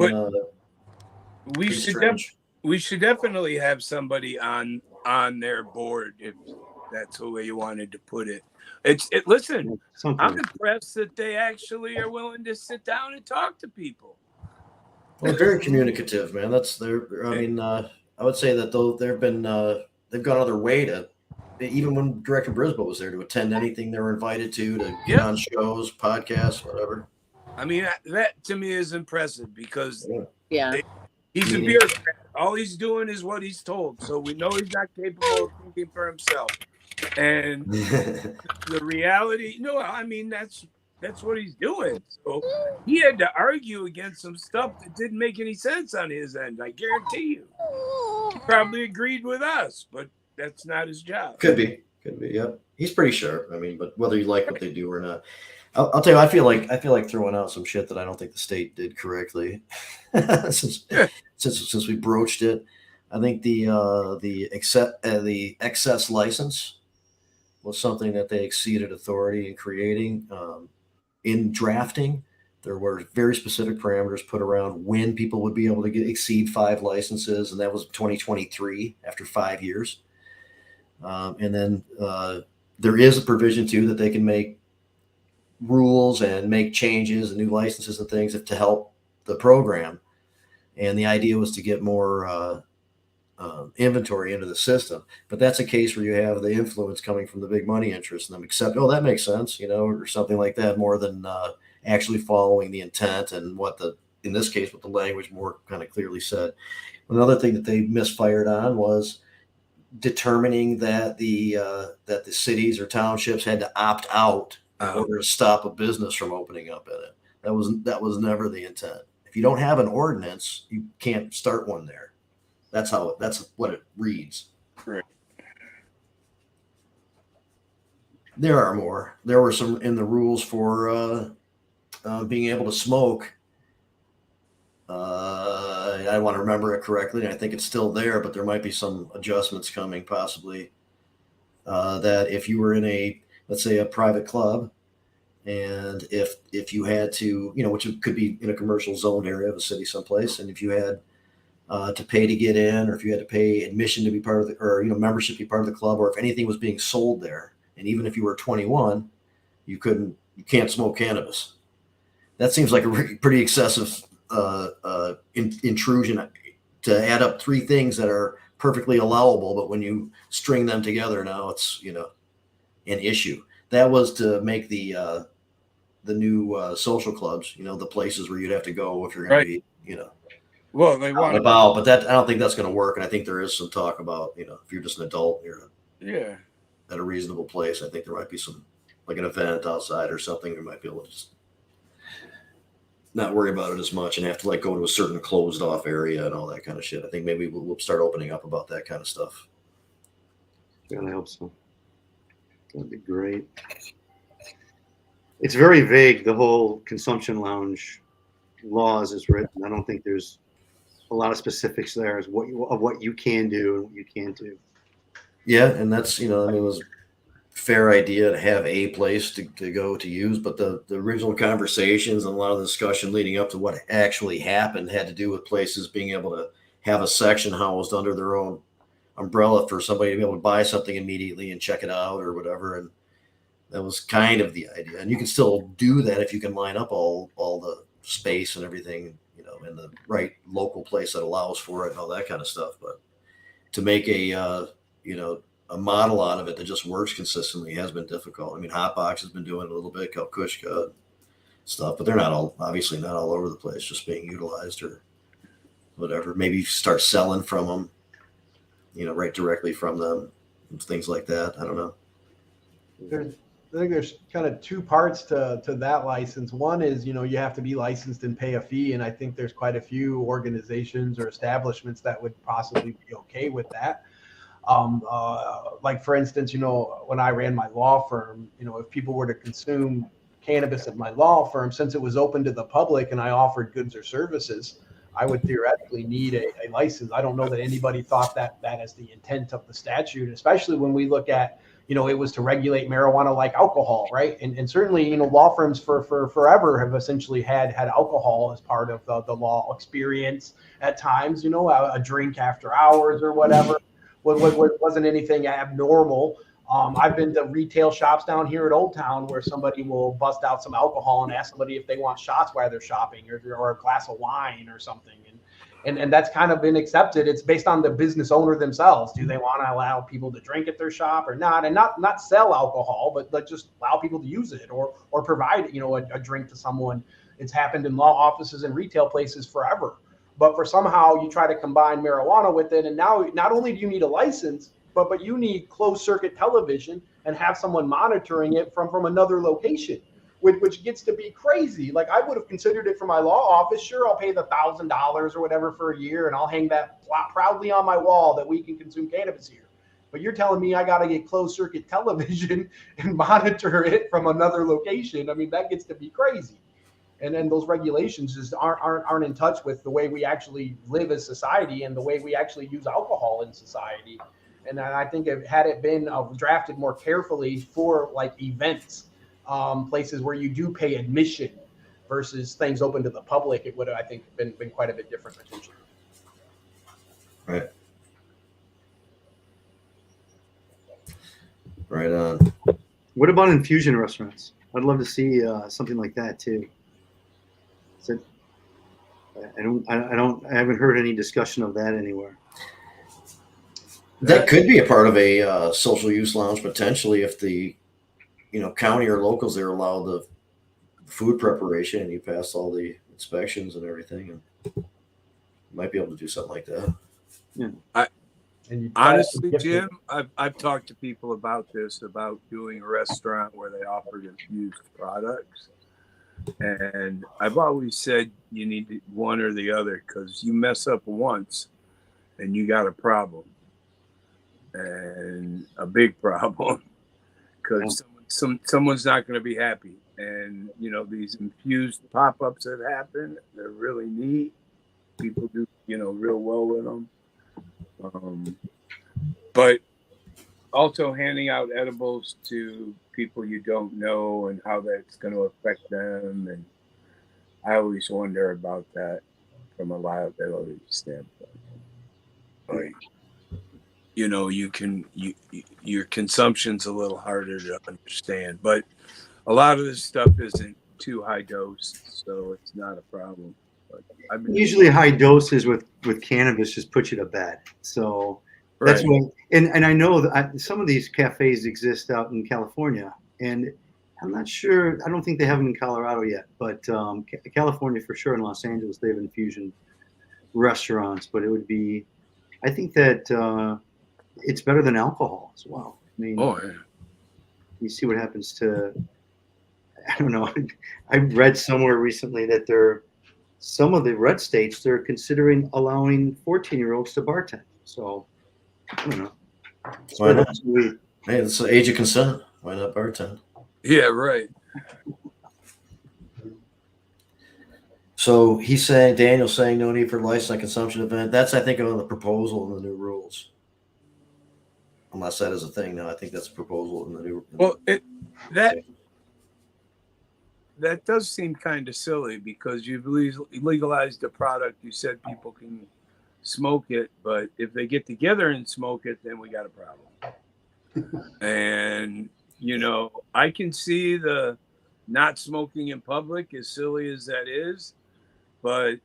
D: we should definitely have somebody on their board if that's the way you wanted to put it. Listen, I'm impressed that they actually are willing to sit down and talk to people.
B: Well, very communicative, man. That's their. I mean, I would say that though they've gone out of their way to, even when Director Brisboe was there, to attend anything they were invited to get on shows, podcasts, whatever.
D: I mean, that to me is impressive because
A: Yeah.
D: He's a bureaucrat. All he's doing is what he's told. So we know he's not capable of thinking for himself. And the reality, no, I mean, that's what he's doing. So he had to argue against some stuff that didn't make any sense on his end. I guarantee you. He probably agreed with us, but that's not his job.
B: Could be. Yep. He's pretty sure. I mean, but whether you like what they do or not. I'll tell you, I feel like throwing out some shit that I don't think the state did correctly since we broached it. I think the excess license was something that they exceeded authority in creating. In drafting, there were very specific parameters put around when people would be able to exceed 5 licenses, and that was 2023 after 5 years. And then there is a provision too that they can make rules and make changes and new licenses and things to help the program. And the idea was to get more inventory into the system. But that's a case where you have the influence coming from the big money interests and them accept, oh, that makes sense, or something like that, more than actually following the intent and in this case, what the language more kind of clearly said. Another thing that they misfired on was determining that the cities or townships had to opt out in order to stop a business from opening up in it. That was never the intent. If you don't have an ordinance, you can't start one there. That's what it reads.
D: Correct.
B: There are more. There were some in the rules for being able to smoke. I want to remember it correctly. I think it's still there, but there might be some adjustments coming possibly. That if you were in let's say a private club, and if you had to, which could be in a commercial zoned area of a city someplace, and if you had to pay to get in, or if you had to pay admission to be part of membership to be part of the club, or if anything was being sold there, and even if you were 21, you can't smoke cannabis. That seems like a pretty excessive intrusion to add up 3 things that are perfectly allowable, but when you string them together, now it's an issue. That was to make the new social clubs, the places where you'd have to go if you're going to be,
D: well, they want
B: about, but I don't think that's going to work. And I think there is some talk about, if you're just an adult, you're at a reasonable place. I think there might be some, like an event outside or something. We might be able to just not worry about it as much and have to go to a certain closed off area and all that kind of shit. I think maybe we'll start opening up about that kind of stuff.
C: Yeah, I hope so. That'd be great. It's very vague, the whole consumption lounge laws is written. I don't think there's a lot of specifics there of what you can do and what you can't do.
B: Yeah, and that's, it was a fair idea to have a place to go to use, but the original conversations and a lot of the discussion leading up to what actually happened had to do with places being able to have a section housed under their own umbrella for somebody to be able to buy something immediately and check it out or whatever. And that was kind of the idea. And you can still do that if you can line up all the space and everything, in the right local place that allows for it and all that kind of stuff. But to make a model out of it that just works consistently has been difficult. I mean, Hotbox has been doing a little bit, Kalkushka stuff, but they're obviously not all over the place, just being utilized or whatever. Maybe start selling from them, right directly from them, and things like that. I don't know.
E: I think there's kind of 2 parts to that license. One is, you have to be licensed and pay a fee. And I think there's quite a few organizations or establishments that would possibly be okay with that. Like for instance, when I ran my law firm, if people were to consume cannabis at my law firm, since it was open to the public and I offered goods or services, I would theoretically need a license. I don't know that anybody thought that is the intent of the statute, especially when we look at, it was to regulate marijuana like alcohol, right? And certainly, law firms for forever have essentially had alcohol as part of the law experience at times, a drink after hours or whatever. Wasn't anything abnormal. I've been to retail shops down here at Old Town where somebody will bust out some alcohol and ask somebody if they want shots while they're shopping, or a glass of wine or something. And that's kind of been accepted. It's based on the business owner themselves. Do they want to allow people to drink at their shop or not? And not sell alcohol, but just allow people to use it, or provide, a drink to someone. It's happened in law offices and retail places forever. But for somehow you try to combine marijuana with it, and now not only do you need a license, but you need closed circuit television and have someone monitoring it from another location, which gets to be crazy. Like, I would have considered it for my law office. Sure, I'll pay the $1,000 or whatever for a year, and I'll hang that proudly on my wall that we can consume cannabis here. But you're telling me I got to get closed circuit television and monitor it from another location. I mean, that gets to be crazy. And then those regulations just aren't in touch with the way we actually live as society and the way we actually use alcohol in society. And I think had it been drafted more carefully for like events, places where you do pay admission versus things open to the public, it would have, I think, been quite a bit different potentially.
B: Right. Right on.
C: What about infusion restaurants? I'd love to see something like that too. I haven't heard any discussion of that anywhere.
B: That could be a part of a social use lounge potentially, if the county or locals there allow the food preparation and you pass all the inspections and everything, and you might be able to do something like that.
C: Yeah.
D: Honestly, Jim, I've talked to people about this, about doing a restaurant where they offered infused products. And I've always said you need one or the other, because you mess up once and you got a problem, and a big problem, because someone's not going to be happy. And, these infused pop-ups that happen, they're really neat. People do, real well with them. But also handing out edibles to people you don't know and how that's going to affect them. And I always wonder about that from a liability standpoint. Like, your consumption's a little harder to understand, but a lot of this stuff isn't too high dose, so it's not a problem. But
C: usually high doses with cannabis just put you to bed. So that's
D: right.
C: what, and I know that some of these cafes exist out in California, and I'm not sure, I don't think they have them in Colorado yet, but California for sure, in Los Angeles, they have infusion restaurants. But it would be, I think that it's better than alcohol as well. I mean, you see what happens to, I don't know, I read somewhere recently that some of the red states, they're considering allowing 14-year-olds to bartend. So, I don't know.
B: Why not? Hey, it's the age of consent. Why not bartend?
D: Yeah, right.
B: So Daniel's saying no need for license on consumption event. That's, I think, on the proposal in the new rules. Unless that is a thing now, I think that's a proposal in the new.
D: Well, that does seem kind of silly, because you've legalized a product. You said people can smoke it, but if they get together and smoke it, then we got a problem. And I can see the not smoking in public, as silly as that is, but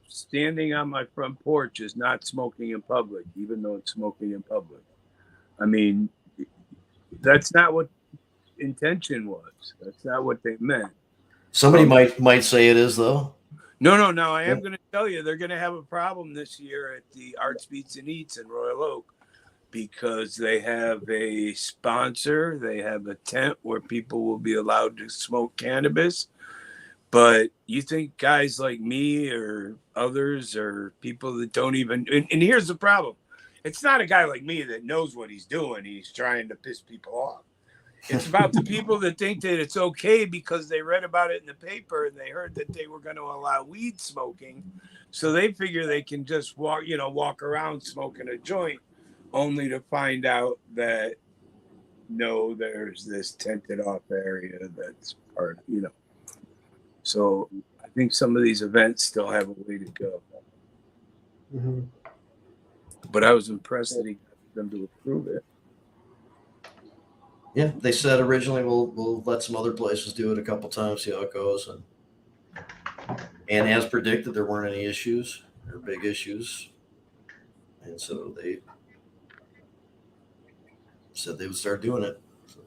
D: standing on my front porch is not smoking in public, even though it's smoking in public. I mean, that's not what intention was. That's not what they meant.
B: Somebody might say it is, though.
D: No. I am going to tell you, they're going to have a problem this year at the Arts Beats and Eats in Royal Oak, because they have a sponsor. They have a tent where people will be allowed to smoke cannabis. But you think guys like me or others, or people that don't even, and here's the problem. It's not a guy like me that knows what he's doing. He's trying to piss people off. It's about the people that think that it's okay because they read about it in the paper and they heard that they were going to allow weed smoking. So they figure they can just walk around smoking a joint, only to find out that no, there's this tented off area that's part, So I think some of these events still have a way to go.
E: Mm-hmm.
D: But I was impressed that he got them to approve it.
B: Yeah, they said originally we'll let some other places do it a couple times, see how it goes, and as predicted, there weren't any issues or big issues, and so they said they would start doing it. So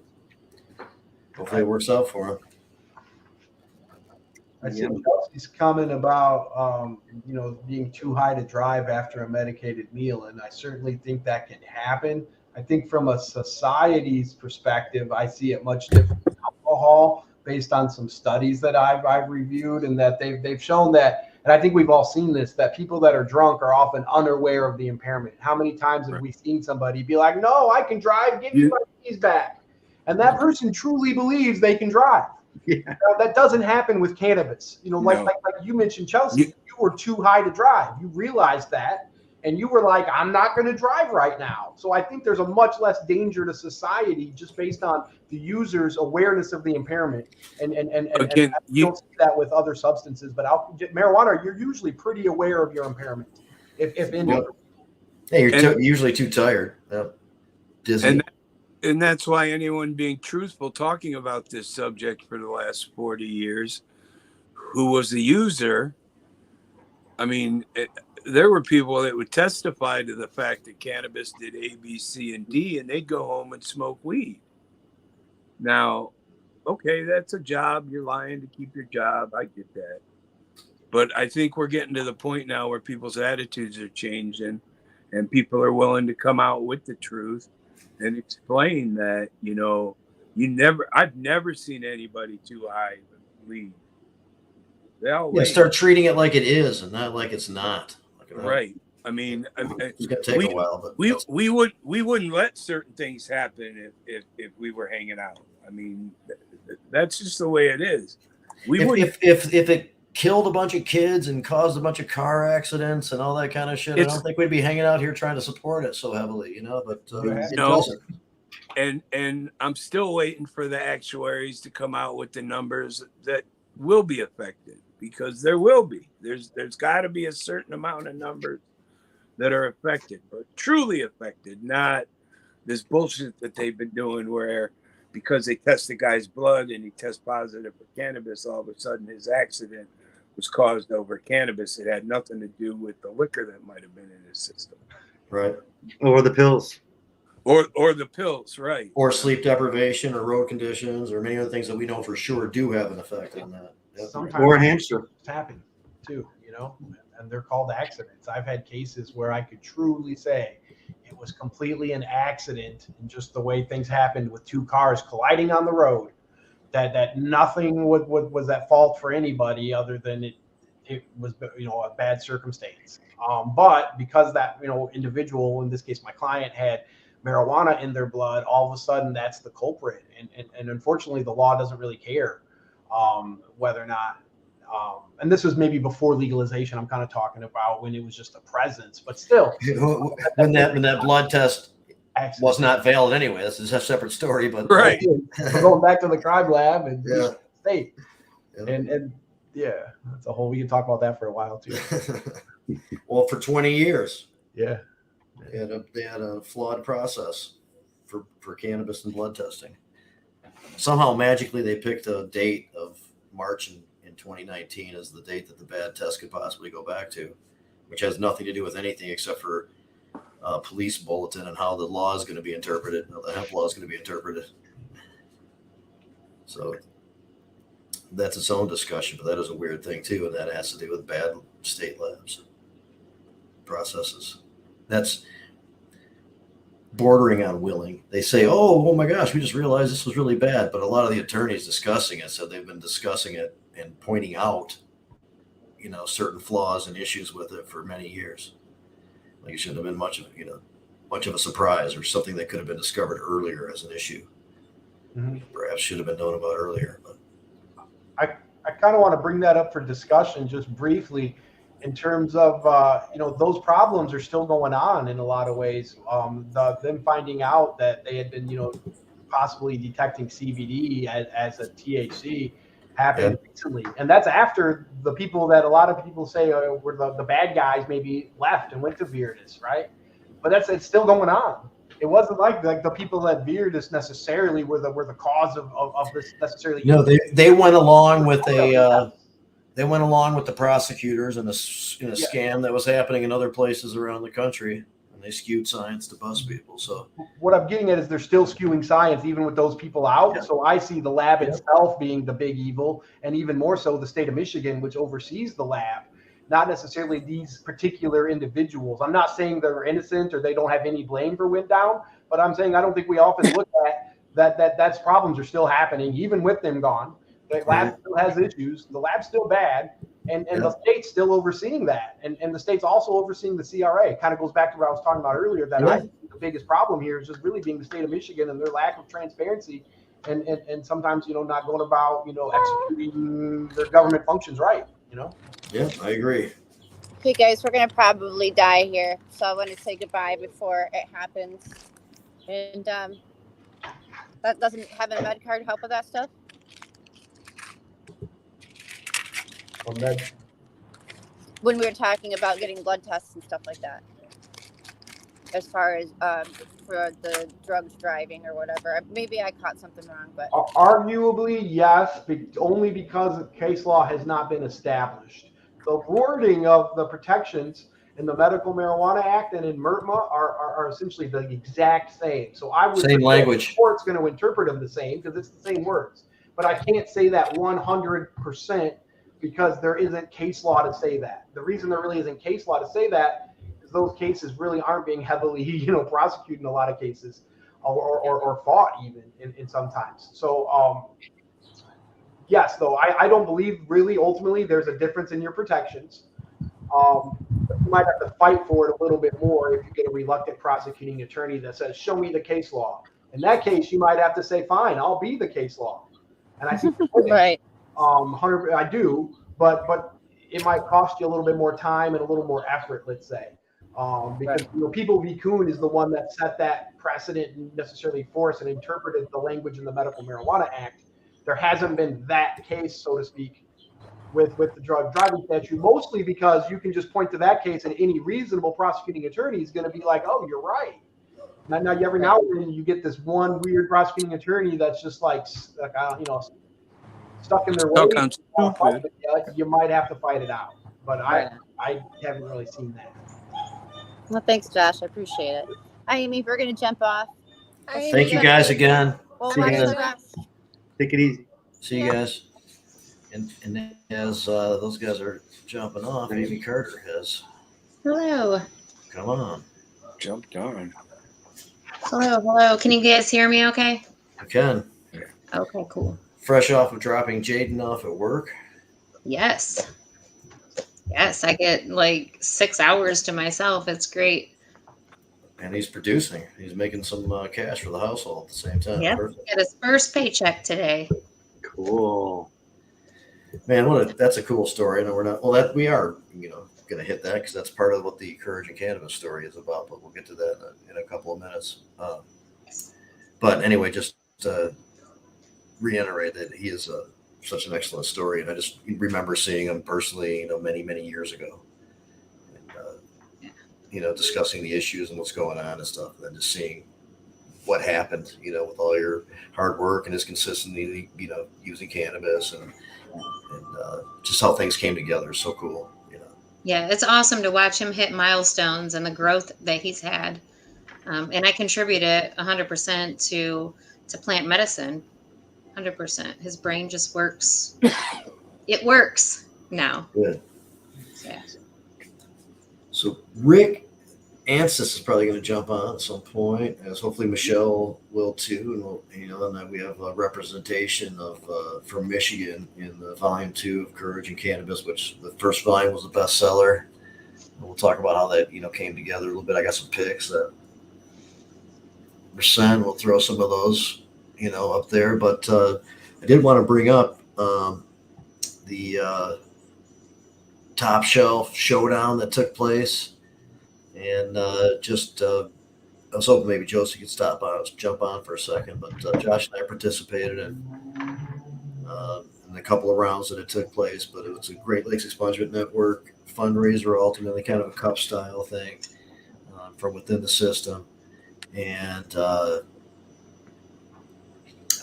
B: hopefully, it works out for them.
E: I see Chelsea's comment about being too high to drive after a medicated meal, and I certainly think that can happen. I think from a society's perspective, I see it much different than alcohol, based on some studies that I've reviewed, and that they've shown that, and I think we've all seen this, that people that are drunk are often unaware of the impairment. How many times have we seen somebody be like, "No, I can drive, give me my keys back," and that person truly believes they can drive.
C: Yeah.
E: That doesn't happen with cannabis. Like you mentioned, Chelsea, you were too high to drive. You realized that, and you were like, "I'm not going to drive right now." So I think there's a much less danger to society just based on the user's awareness of the impairment. And
D: Again,
E: you don't see that with other substances, but marijuana, you're usually pretty aware of your impairment.
B: Hey, you're usually too tired, dizzy.
D: And that's why anyone being truthful talking about this subject for the last 40 years who was a user, I mean, there were people that would testify to the fact that cannabis did A, B, C, and D, and they'd go home and smoke weed. Now, okay, that's a job. You're lying to keep your job. I get that. But I think we're getting to the point now where people's attitudes are changing and people are willing to come out with the truth and explain that, I've never seen anybody too high leave. They always
B: start treating it like it is and not like it's not.
D: Right. I mean,
B: it's gonna take a while, but
D: we wouldn't let certain things happen if we were hanging out. I mean, that's just the way it is.
B: If it killed a bunch of kids and caused a bunch of car accidents and all that kind of shit, I don't think we'd be hanging out here trying to support it so heavily, But it doesn't.
D: And I'm still waiting for the actuaries to come out with the numbers that will be affected, because there will be. There's got to be a certain amount of numbers that are affected, but truly affected, not this bullshit that they've been doing where because they test the guy's blood and he tests positive for cannabis, all of a sudden his accident was caused over cannabis. It had nothing to do with the liquor that might have been in his system.
B: Right.
C: Or the pills.
D: Or the pills, right.
B: Or sleep deprivation or road conditions or many other things that we know for sure do have an effect on that.
E: Sometimes
C: or a hamster.
E: It's happened too, and they're called accidents. I've had cases where I could truly say it was completely an accident and just the way things happened with two cars colliding on the road, that nothing was at fault for anybody other than it was a bad circumstance. But because that individual, in this case my client, had marijuana in their blood, all of a sudden that's the culprit, and unfortunately the law doesn't really care whether or not and this was maybe before legalization. I'm kind of talking about when it was just a presence, but still
B: when that blood test was not valid anyway. This is a separate story, but
D: right.
E: We're going back to the crime lab and state.
B: Yeah.
E: And that's a whole, we can talk about that for a while too.
B: Well, for 20 years.
E: Yeah.
B: They had a flawed process for cannabis and blood testing. Somehow magically they picked a date of March in 2019 as the date that the bad test could possibly go back to, which has nothing to do with anything except for police bulletin and how the law is going to be interpreted, the hemp law is going to be interpreted. So that's its own discussion, but that is a weird thing too, and that has to do with bad state labs processes. That's bordering on willing. They say, oh my gosh, we just realized this was really bad. But a lot of the attorneys discussing it said they've been discussing it and pointing out, certain flaws and issues with it for many years. Like it shouldn't have been much of a surprise or something that could have been discovered earlier as an issue. Mm-hmm. Perhaps should have been known about earlier. But
E: I kind of want to bring that up for discussion just briefly. In terms of, those problems are still going on in a lot of ways. Them finding out that they had been, possibly detecting CBD as a THC happened recently. And that's after the people that a lot of people say were the bad guys maybe left and went to Viridis, right? But it's still going on. it wasn't like the people at Viridis necessarily were the cause of this necessarily.
B: No, they went along with they went along with the prosecutors in a scam that was happening in other places around the country, and they skewed science to bust people. So
E: what I'm getting at is they're still skewing science even with those people out. Yeah. So I see the lab itself being the big evil, and even more so the state of Michigan, which oversees the lab, not necessarily these particular individuals. I'm not saying they're innocent or they don't have any blame for Wind Down, but I'm saying I don't think we often look at that's problems are still happening even with them gone. The lab still has issues. The lab's still bad, and the state's still overseeing that, and the state's also overseeing the CRA. It kind of goes back to what I was talking about earlier. That I think the biggest problem here is just really being the state of Michigan and their lack of transparency, and sometimes not going about executing their government functions right.
B: Yeah, I agree.
A: Okay, guys, we're gonna probably die here, so I want to say goodbye before it happens. And that doesn't have a med card help with that stuff. When we were talking about getting blood tests and stuff like that, as far as for the drugs driving or whatever. Maybe I caught something wrong, but
E: arguably yes, only because case law has not been established. The wording of the protections in the Medical Marijuana Act and in MRTMA are essentially the exact same. So I would
B: same language.
E: The court's going to interpret them the same because it's the same words. But I can't say that 100% because there isn't case law to say that. The reason there really isn't case law to say that is those cases really aren't being heavily, prosecuted in a lot of cases, or fought even in sometimes. So yes, though I don't believe really ultimately there's a difference in your protections. You might have to fight for it a little bit more if you get a reluctant prosecuting attorney that says, "Show me the case law." In that case, you might have to say, "Fine, I'll be the case law." And I think
A: right.
E: 100, I do, but it might cost you a little bit more time and a little more effort, let's say, because People v. Kuhn is the one that set that precedent and necessarily forced and interpreted the language in the Medical Marijuana Act. There hasn't been that case, so to speak, with the drug driving statute, mostly because you can just point to that case and any reasonable prosecuting attorney is going to be like, "Oh, you're right." Now every now and then you get this one weird prosecuting attorney that's just like stuck in their way. You might have to fight it out, but I haven't really seen that.
A: Well, thanks, Josh. I appreciate it. Hi, Amy. We're gonna jump off.
B: Thank you guys again.
A: Well,
C: take it easy.
B: See you guys. And as those guys are jumping off, Amy Carter has.
G: Hello.
B: Come on.
D: Jumped on.
G: Hello. Can you guys hear me okay?
B: I can.
G: Okay, cool.
B: Fresh off of dropping Jaden off at work.
G: Yes, I get like 6 hours to myself. It's great.
B: And he's producing. He's making some cash for the household at the same time.
G: Yeah, get his first paycheck today.
C: Cool.
B: Man, that's a cool story. And we are going to hit that because that's part of what the Courage and Cannabis story is about. But we'll get to that in a couple of minutes. But anyway, just reiterate that he is such an excellent story, and I just remember seeing him personally, many years ago, and discussing the issues and what's going on and stuff, and then just seeing what happened, with all your hard work and his consistency, using cannabis and just how things came together. So cool,
G: Yeah, it's awesome to watch him hit milestones and the growth that he's had, and I contributed 100% to plant medicine. 100%. His brain just works. It works now.
B: Good. Yeah. So Rick Anstis is probably going to jump on at some point, as hopefully Michelle will too. And and then we have a representation of from Michigan in the volume 2 of Courage and Cannabis, which the first volume was a bestseller. And we'll talk about how that came together a little bit. I got some picks that we'll throw some of those up there, but I did want to bring up the Top Shelf Showdown that took place, and I was hoping maybe Josie could jump on for a second, but Josh and I participated in a couple of rounds that it took place, but it was a Great Lakes Expungement Network fundraiser, ultimately kind of a cup style thing from within the system. And I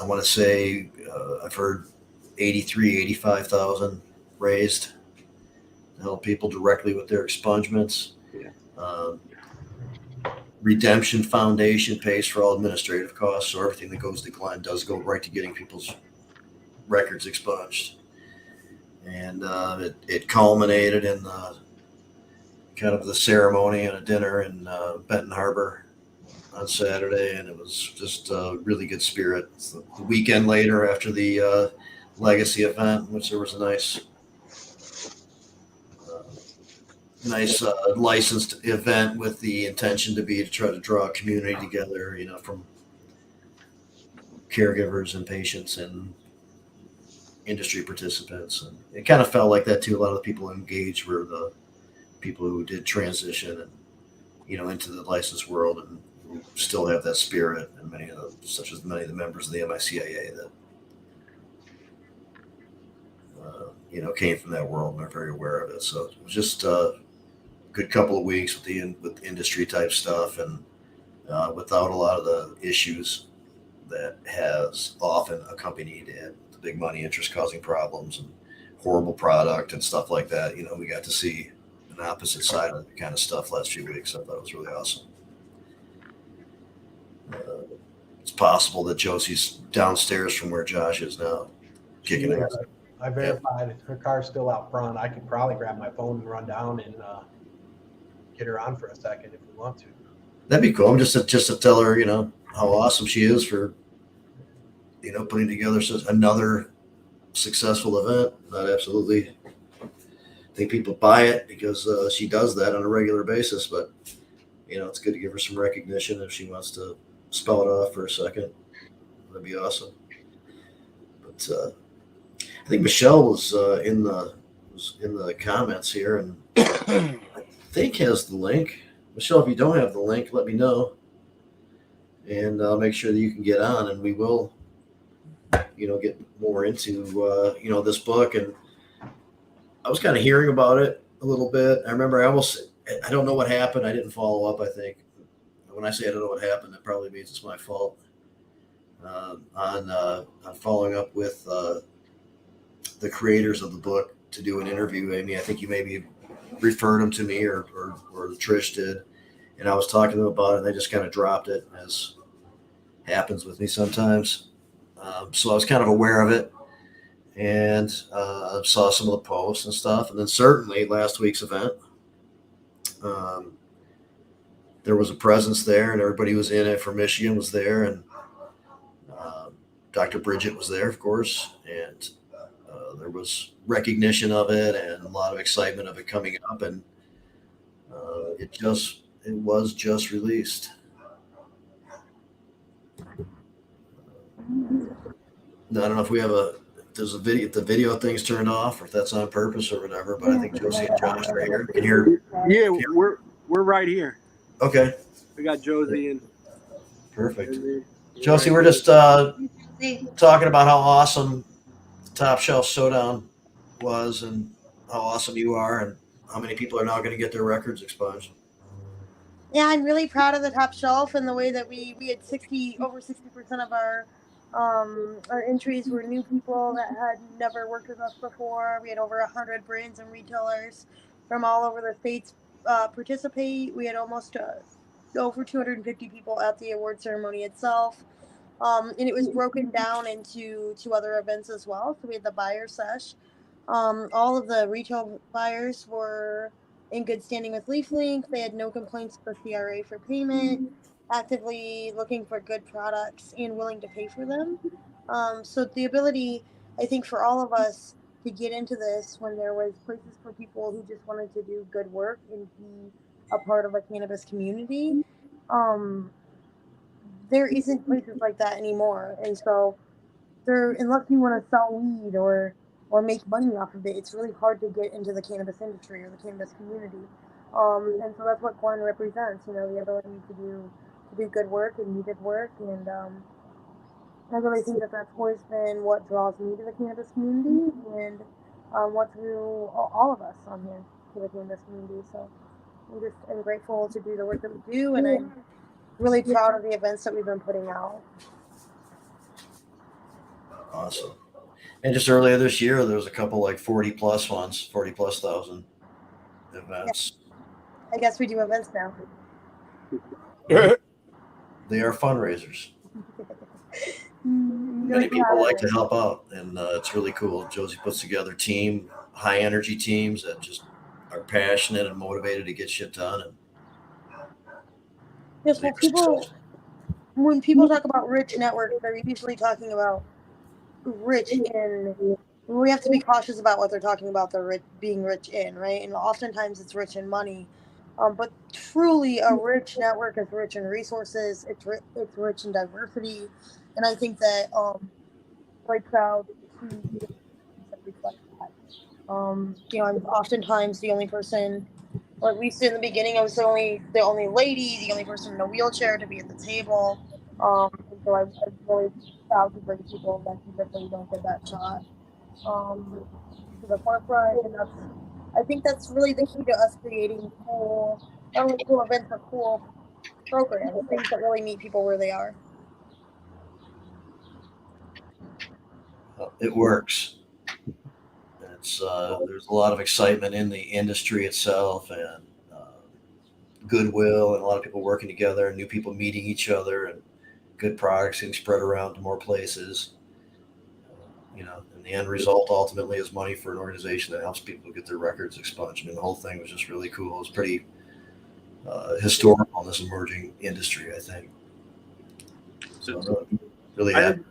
B: want to say I've heard 85,000 raised to help people directly with their expungements.
C: Yeah.
B: Redemption Foundation pays for all administrative costs, so everything that goes to Glenn does go right to getting people's records expunged. And it culminated in kind of the ceremony and a dinner in Benton Harbor on Saturday, and it was just a really good spirit. The weekend later, after the Legacy event, in which there was a nice licensed event with the intention to try to draw a community together, from caregivers and patients and industry participants. And it kind of felt like that too. A lot of the people engaged were the people who did transition and, into the licensed world and who still have that spirit, and many of the members of the MICIA that, came from that world and are very aware of it. So it was just a good couple of weeks with industry type stuff, and without a lot of the issues that has often accompanied it, the big money interest causing problems and horrible product and stuff like that. We got to see an opposite side of the kind of stuff last few weeks. I thought it was really awesome. It's possible that Josie's downstairs from where Josh is now, kicking ass.
E: I verified her car's still out front. I could probably grab my phone and run down and get her on for a second if we want to.
B: That'd be cool. Just to tell her, how awesome she is for, putting together another successful event. Not absolutely think people buy it because she does that on a regular basis, but it's good to give her some recognition if she wants to spell it off for a second. That'd be awesome. But I think Michelle was in the comments here, and I think has the link. Michelle, if you don't have the link, let me know, and I'll make sure that you can get on, and we will, get more into this book. And I was kind of hearing about it a little bit. I remember I don't know what happened. I didn't follow up. I think when I say I don't know what happened, that probably means it's my fault. On following up with the creators of the book to do an interview, Amy. I think you maybe referred them to me or Trish did, and I was talking to them about it, and they just kind of dropped it, as happens with me sometimes. So I was kind of aware of it, and saw some of the posts and stuff, and then certainly last week's event, there was a presence there, and everybody who was in it from Michigan was there, and Dr. Bridget was there, of course, and there was recognition of it and a lot of excitement of it coming up, and it was just released. I don't know if we have there's a video, if the video thing's turned off or if that's on purpose or whatever, but I think Josie and Josh are here. Can you hear?
H: Yeah, we're right here.
B: Okay.
H: We got Josie and
B: perfect. Josie, we're just talking about how awesome Top Shelf Showdown was and how awesome you are and how many people are now going to get their records expunged.
I: Yeah, I'm really proud of the Top Shelf and the way that we had over 60% of our entries were new people that had never worked with us before. We had over 100 brands and retailers from all over the states participate. We had almost over 250 people at the award ceremony itself. And it was broken down into 2 other events as well. So we had the buyer sesh. All of the retail buyers were in good standing with LeafLink. They had no complaints with the CRA for payment, actively looking for good products and willing to pay for them. So the ability, I think, for all of us to get into this when there was places for people who just wanted to do good work and be a part of a cannabis community, there isn't places like that anymore. And so unless you want to sell weed or make money off of it, it's really hard to get into the cannabis industry or the cannabis community. And so that's what Glenn represents, the ability to do good work and needed work. And I really think that that's always been what draws me to the cannabis community and what drew all of us on here to the cannabis community. So I'm grateful to do the work that we do, and really proud of the events that we've been putting out.
B: Awesome. And just earlier this year, there was a couple like 40 plus ones, 40 plus thousand events.
I: I guess we do events now.
B: They are fundraisers. Many people like to help out, and it's really cool. Josie puts together high energy teams that just are passionate and motivated to get shit done. And
I: yes, well, when people talk about rich networks, they're usually talking about rich in. We have to be cautious about what they're talking about. Being rich in, right? And oftentimes it's rich in money. But truly, a rich network is rich in resources. It's rich in diversity, and I think that quite proud to be the that reflect that. I'm oftentimes the only person, or at least in the beginning, I was the only lady, the only person in a wheelchair to be at the table. And so I'm really proud to bring people that typically don't get that shot to the forefront, and I think that's really the key to us creating not only cool events, but cool programs, things that really meet people where they are.
B: It works. There's a lot of excitement in the industry itself, and goodwill, and a lot of people working together, and new people meeting each other, and good products getting spread around to more places. And the end result ultimately is money for an organization that helps people get their records expunged. I mean, the whole thing was just really cool. It was pretty historical in this emerging industry, I think. So really happy.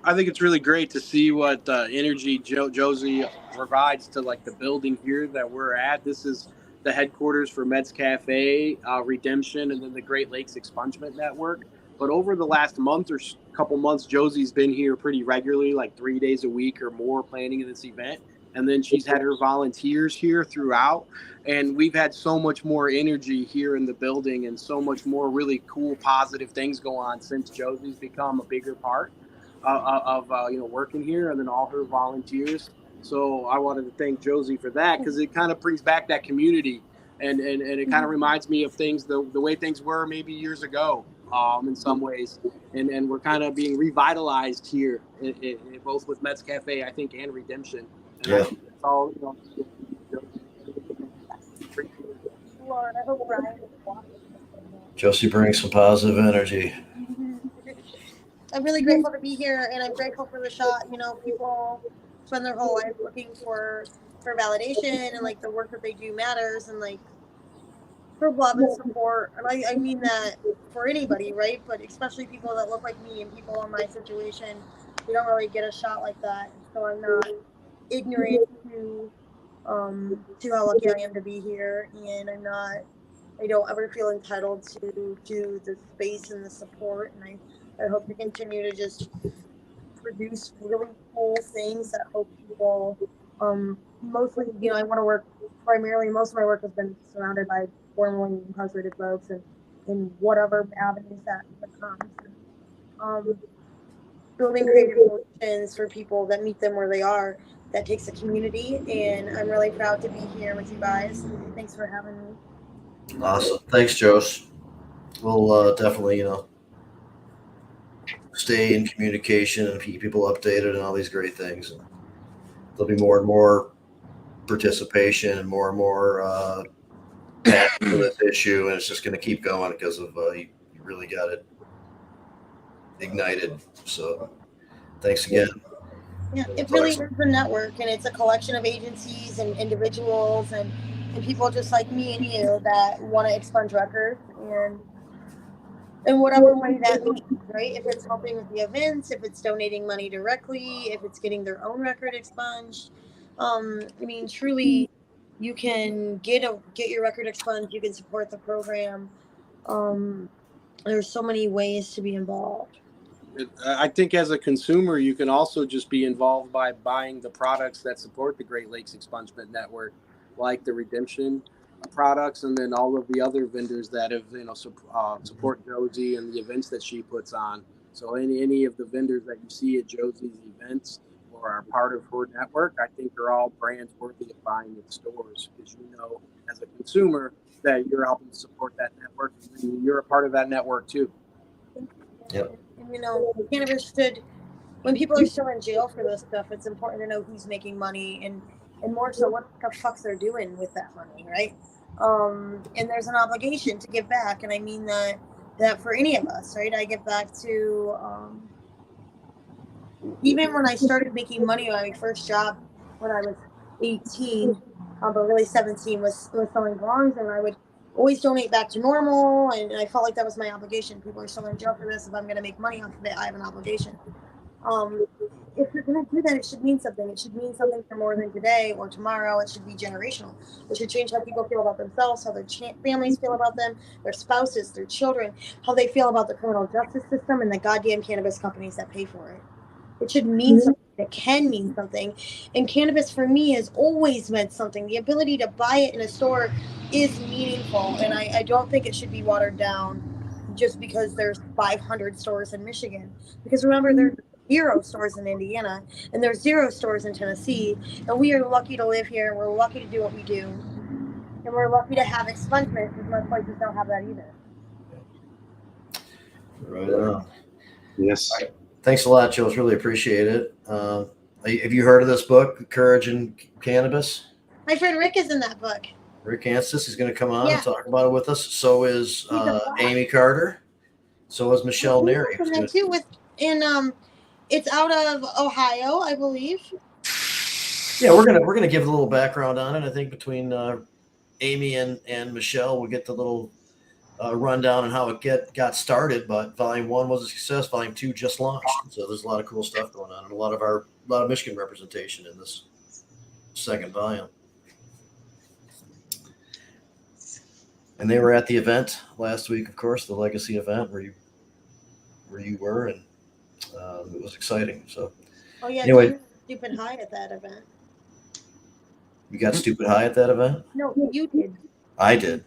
H: I think it's really great to see what energy Josie provides to like the building here that we're at. This is the headquarters for Meds Cafe, Redemption, and then the Great Lakes Expungement Network. But over the last month or couple months, Josie's been here pretty regularly, like 3 days a week or more, planning this event. And then she's had her volunteers here throughout. And we've had so much more energy here in the building and so much more really cool, positive things go on since Josie's become a bigger part of working here, and then all her volunteers. So I wanted to thank Josie for that, because it kind of brings back that community, and it kind of reminds me of things, the way things were maybe years ago, in some ways, and we're kind of being revitalized here, both with Mets Cafe, I think, and Redemption. And
B: yeah.
H: I think it's all,
I: Lord, I hope Brian is watching.
B: Josie brings some positive energy.
I: I'm really grateful to be here, and I'm grateful for the shot. People spend their whole life looking for validation, and like the work that they do matters, and like for love and support. And I mean that for anybody, right? But especially people that look like me and people in my situation, we don't really get a shot like that. So I'm not ignorant to how lucky I am to be here, and I don't ever feel entitled to the space and the support, and I hope to continue to just produce really cool things that hope people, mostly, I want to work primarily, most of my work has been surrounded by formerly incarcerated folks, and in whatever avenues that becomes. Building creative solutions for people that meet them where they are, that takes a community, and I'm really proud to be here with you guys. Thanks for having me.
B: Awesome. Thanks, Josh. We'll definitely, stay in communication and keep people updated and all these great things. And there'll be more and more participation and more passion for this issue, and it's just going to keep going because of you really got it ignited. So thanks again.
I: Yeah, it really is a network, and it's a collection of agencies and individuals and people just like me and you that want to expunge records, and in whatever way that means, right? If it's helping with the events, if it's donating money directly, if it's getting their own record expunged. Truly, you can get your record expunged. You can support the program. There's so many ways to be involved.
H: I think as a consumer, you can also just be involved by buying the products that support the Great Lakes Expungement Network, like the Redemption products, and then all of the other vendors that have, support Josie and the events that she puts on. So any of the vendors that you see at Josie's events, or or are part of her network, I think are all brands worthy of buying in stores, because you know, as a consumer, that you're helping to support that network. And you're a part of that network too.
B: Yep.
I: And, you know, cannabis should, when people are still in jail for this stuff, it's important to know who's making money and more so what the fucks they're doing with that money, right? And there's an obligation to give back, and I mean that for any of us, right? I give back to even when I started making money on my first job when I was 18, but really 17 was selling gongs, and I would always donate back to normal, and I felt like that was my obligation. People are still in jail for this. If I'm going to make money off of it, I have an obligation. If you're going to do that, it should mean something. It should mean something for more than today or tomorrow. It should be generational. It should change how people feel about themselves, how their families feel about them, their spouses, their children, how they feel about the criminal justice system and the goddamn cannabis companies that pay for it. It should mean something. It can mean something. And cannabis for me has always meant something. The ability to buy it in a store is meaningful. And I don't think it should be watered down just because there's 500 stores in Michigan. Because remember, there's 0 stores in Indiana and there's 0 stores in Tennessee. And we are lucky to live here. And we're lucky to do what we do. And we're lucky to have expungement because most places don't have that either.
B: Right on.
C: Yes.
B: Thanks a lot, Jules. Really appreciate it. Have you heard of this book, Courage in Cannabis?
I: My friend Rick is in that book.
B: Rick Anstis is going to come on and talk about it with us. So is Amy Carter. So is Michelle Neary.
I: Too, it's out of Ohio, I believe.
B: Yeah, we're gonna give a little background on it. I think between Amy and Michelle, we'll get the little rundown on how it got started. But Volume 1 was a success. Volume 2 just launched, so there's a lot of cool stuff going on, and a lot of Michigan representation in this second volume. And they were at the event last week, of course, the Legacy event where you were, and it was exciting. So,
I: yeah,
B: anyway,
I: you were stupid high at that event.
B: You got stupid high at that event?
I: No, you did.
B: I did.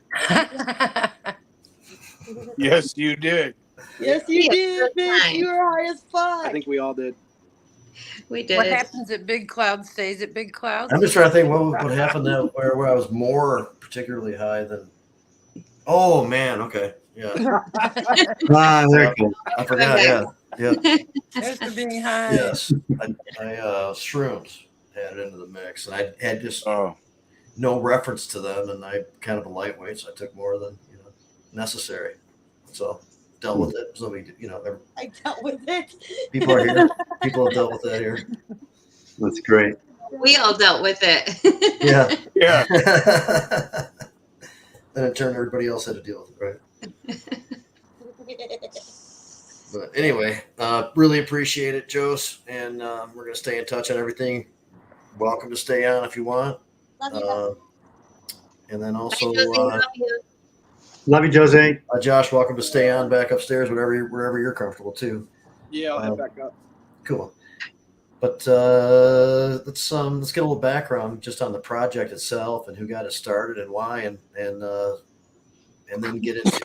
D: Yes, you did.
I: Yes, you did, bitch. You were high as fuck.
H: I think we all did.
G: We did.
J: What happens at Big Cloud stays at Big Cloud.
B: I'm just trying to think what happened there where I was more particularly high than. Oh man, okay, yeah.
C: There you go.
B: I forgot. Yeah.
J: There's the being high.
B: Yes, I shrooms added into the mix, and I had just no reference to them, and I kind of a lightweight, so I took more than necessary. So dealt with it. Somebody,
I: I dealt with it.
B: People are here. People have dealt with that here.
C: That's great.
G: We all dealt with it.
B: Yeah. Then in turn, everybody else had to deal with it, right? But anyway, really appreciate it, Jose, and we're going to stay in touch on everything. Welcome to stay on if you want. And then also,
C: love you, Jose.
B: Josh, welcome to stay on back upstairs, wherever you're comfortable too.
H: Yeah, I'll head back up.
B: Cool. But let's get a little background just on the project itself and who got it started and why, and then get into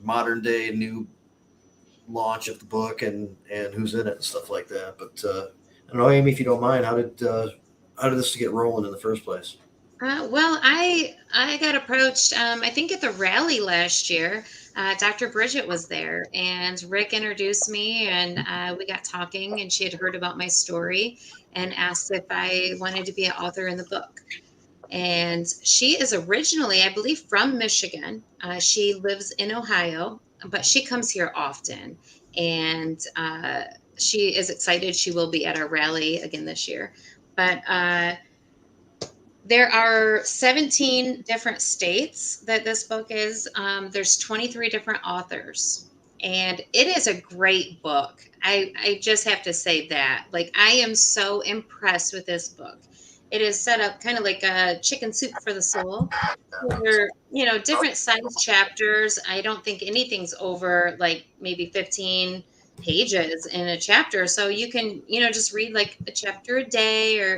B: modern day new launch of the book and who's in it and stuff like that. But I don't know, Amy, if you don't mind, how did this get rolling in the first place?
G: Well, I got approached, I think at the rally last year. Dr. Bridget was there, and Rick introduced me, and we got talking, and she had heard about my story and asked if I wanted to be an author in the book. And she is originally, I believe, from Michigan. She lives in Ohio, but she comes here often, and she is excited. She will be at our rally again this year. But there are 17 different states that this book is. There's 23 different authors, and it is a great book. I just have to say that. Like, I am so impressed with this book. It is set up kind of like a chicken soup for the soul. There are, different size chapters. I don't think anything's over like maybe 15 pages in a chapter. So you can, just read like a chapter a day or,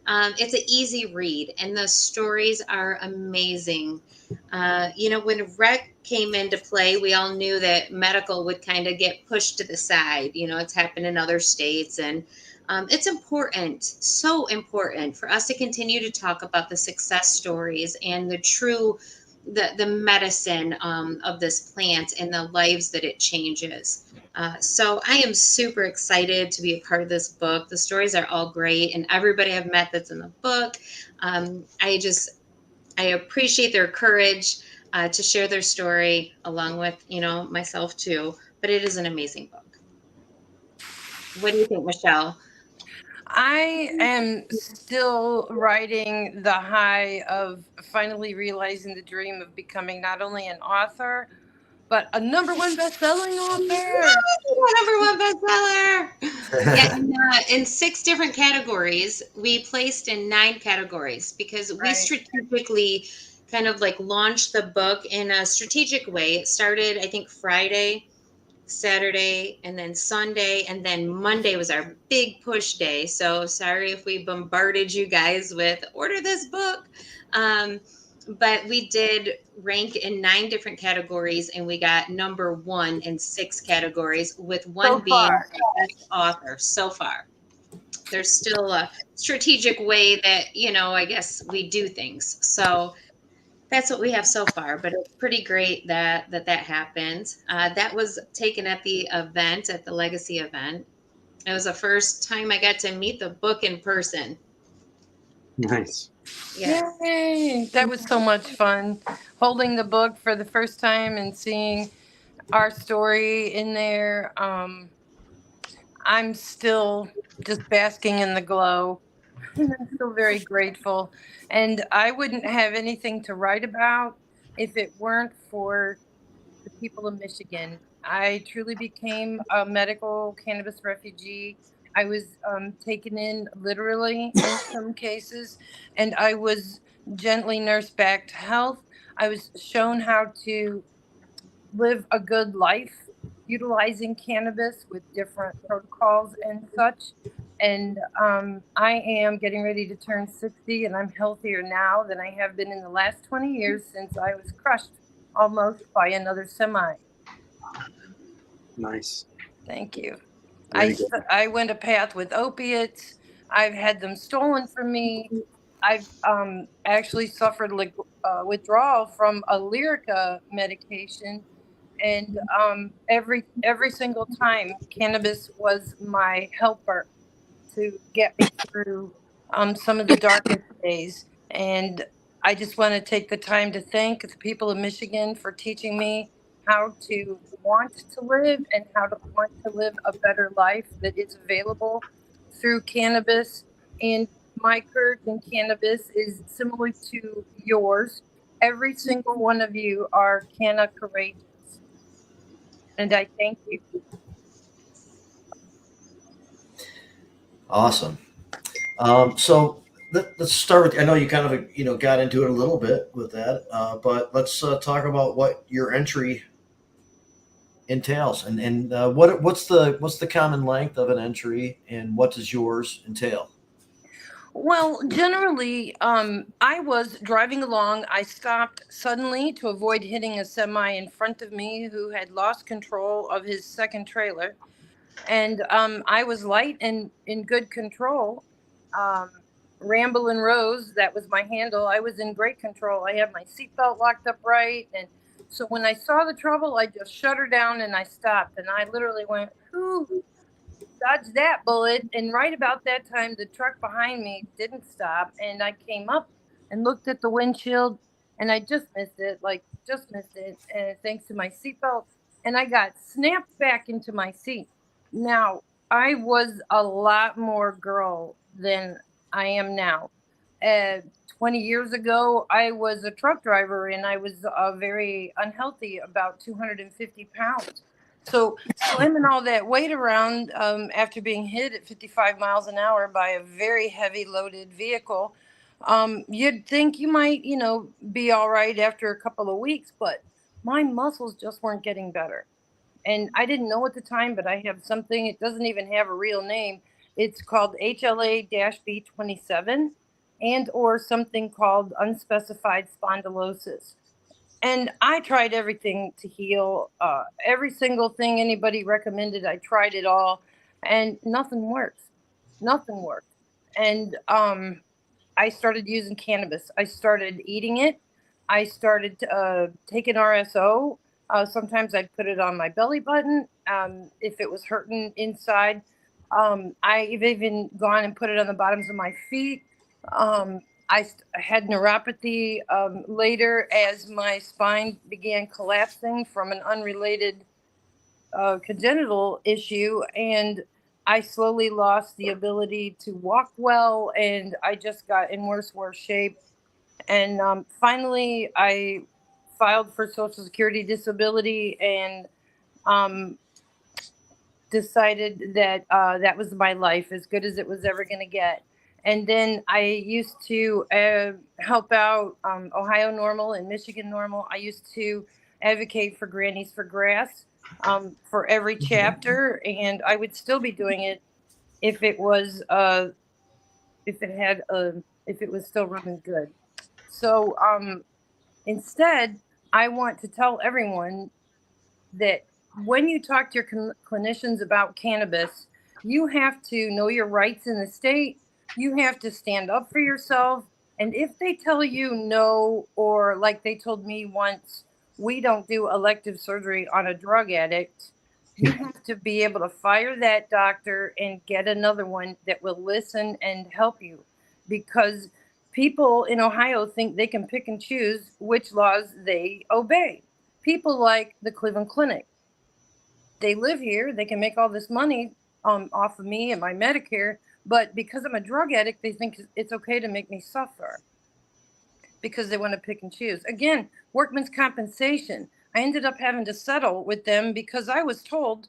G: It's an easy read, and the stories are amazing. When rec came into play, we all knew that medical would kind of get pushed to the side. It's happened in other states, and it's important, so important for us to continue to talk about the success stories and the medicine of this plant and the lives that it changes. So I am super excited to be a part of this book. The stories are all great, and everybody I've met that's in the book, I appreciate their courage to share their story along with myself too. But it is an amazing book. What do you think, Michelle?
J: I am still riding the high of finally realizing the dream of becoming not only an author, but a #1 best-selling author.
G: #1 bestseller. Yeah, in 6 different categories. We placed in 9 categories because we strategically kind of like launched the book in a strategic way. It started, I think, Friday, Saturday, and then Sunday, and then Monday was our big push day. So sorry if we bombarded you guys with order this book. But we did rank in 9 different categories, and we got #1 in 6 categories, with one being best author so far. There's still a strategic way that, I guess we do things. So that's what we have so far, but it's pretty great that happened. That was taken at the event, at the Legacy event. It was the first time I got to meet the book in person.
C: Nice.
G: Yeah.
J: Yay! That was so much fun. Holding the book for the first time and seeing our story in there. I'm still just basking in the glow. I'm still very grateful. And I wouldn't have anything to write about if it weren't for the people of Michigan. I truly became a medical cannabis refugee. I was taken in literally in some cases, and I was gently nursed back to health. I was shown how to live a good life utilizing cannabis with different protocols and such. And I am getting ready to turn 60, and I'm healthier now than I have been in the last 20 years since I was crushed almost by another semi.
C: Nice.
J: Thank you. I went a path with opiates. I've had them stolen from me. I've actually suffered withdrawal from a Lyrica medication, and every single time, cannabis was my helper to get me through some of the darkest days. And I just want to take the time to thank the people of Michigan for teaching me how to want to live and how to want to live a better life that is available through cannabis. And my courage in cannabis is similar to yours. Every single one of you are canna courageous. And I thank you.
B: Awesome. So let's start with, I know you kind of, got into it a little bit with that, but let's talk about what your entry entails and what's the common length of an entry and what does yours entail?
J: Well, generally, I was driving along. I stopped suddenly to avoid hitting a semi in front of me who had lost control of his second trailer. And I was light and in good control. Ramble and Rose, that was my handle. I was in great control. I had my seatbelt locked up right. And so when I saw the trouble, I just shut her down and I stopped. And I literally went, "Whew, dodged that bullet." And right about that time, the truck behind me didn't stop. And I came up and looked at the windshield and I just missed it, and thanks to my seatbelt. And I got snapped back into my seat. Now, I was a lot more girl than I am now. 20 years ago, I was a truck driver and I was very unhealthy, about 250 pounds. So slamming all that weight around after being hit at 55 miles an hour by a very heavy loaded vehicle, you'd think you might, be all right after a couple of weeks, but my muscles just weren't getting better. And I didn't know at the time, but I have something, it doesn't even have a real name. It's called HLA-B27 and or something called unspecified spondylosis. And I tried everything to heal. Every single thing anybody recommended, I tried it all, and nothing works. Nothing worked. And I started using cannabis. I started eating it. I started taking RSO. Sometimes I'd put it on my belly button if it was hurting inside. I've even gone and put it on the bottoms of my feet. I had neuropathy later as my spine began collapsing from an unrelated congenital issue, and I slowly lost the ability to walk well, and I just got in worse shape. And finally, I filed for Social Security disability and decided that that was my life, as good as it was ever going to get. And then I used to help out Ohio Normal and Michigan Normal. I used to advocate for Grannies for Grass for every chapter, and I would still be doing it if it was if it was still running good. So instead, I want to tell everyone that when you talk to your clinicians about cannabis, you have to know your rights in the state. You have to stand up for yourself. And if they tell you no, or like they told me once, we don't do elective surgery on a drug addict, you have to be able to fire that doctor and get another one that will listen and help you. Because people in Ohio think they can pick and choose which laws they obey. People like the Cleveland Clinic. They live here. They can make all this money off of me and my Medicare. But because I'm a drug addict, they think it's okay to make me suffer because they want to pick and choose. Again, workman's compensation. I ended up having to settle with them because I was told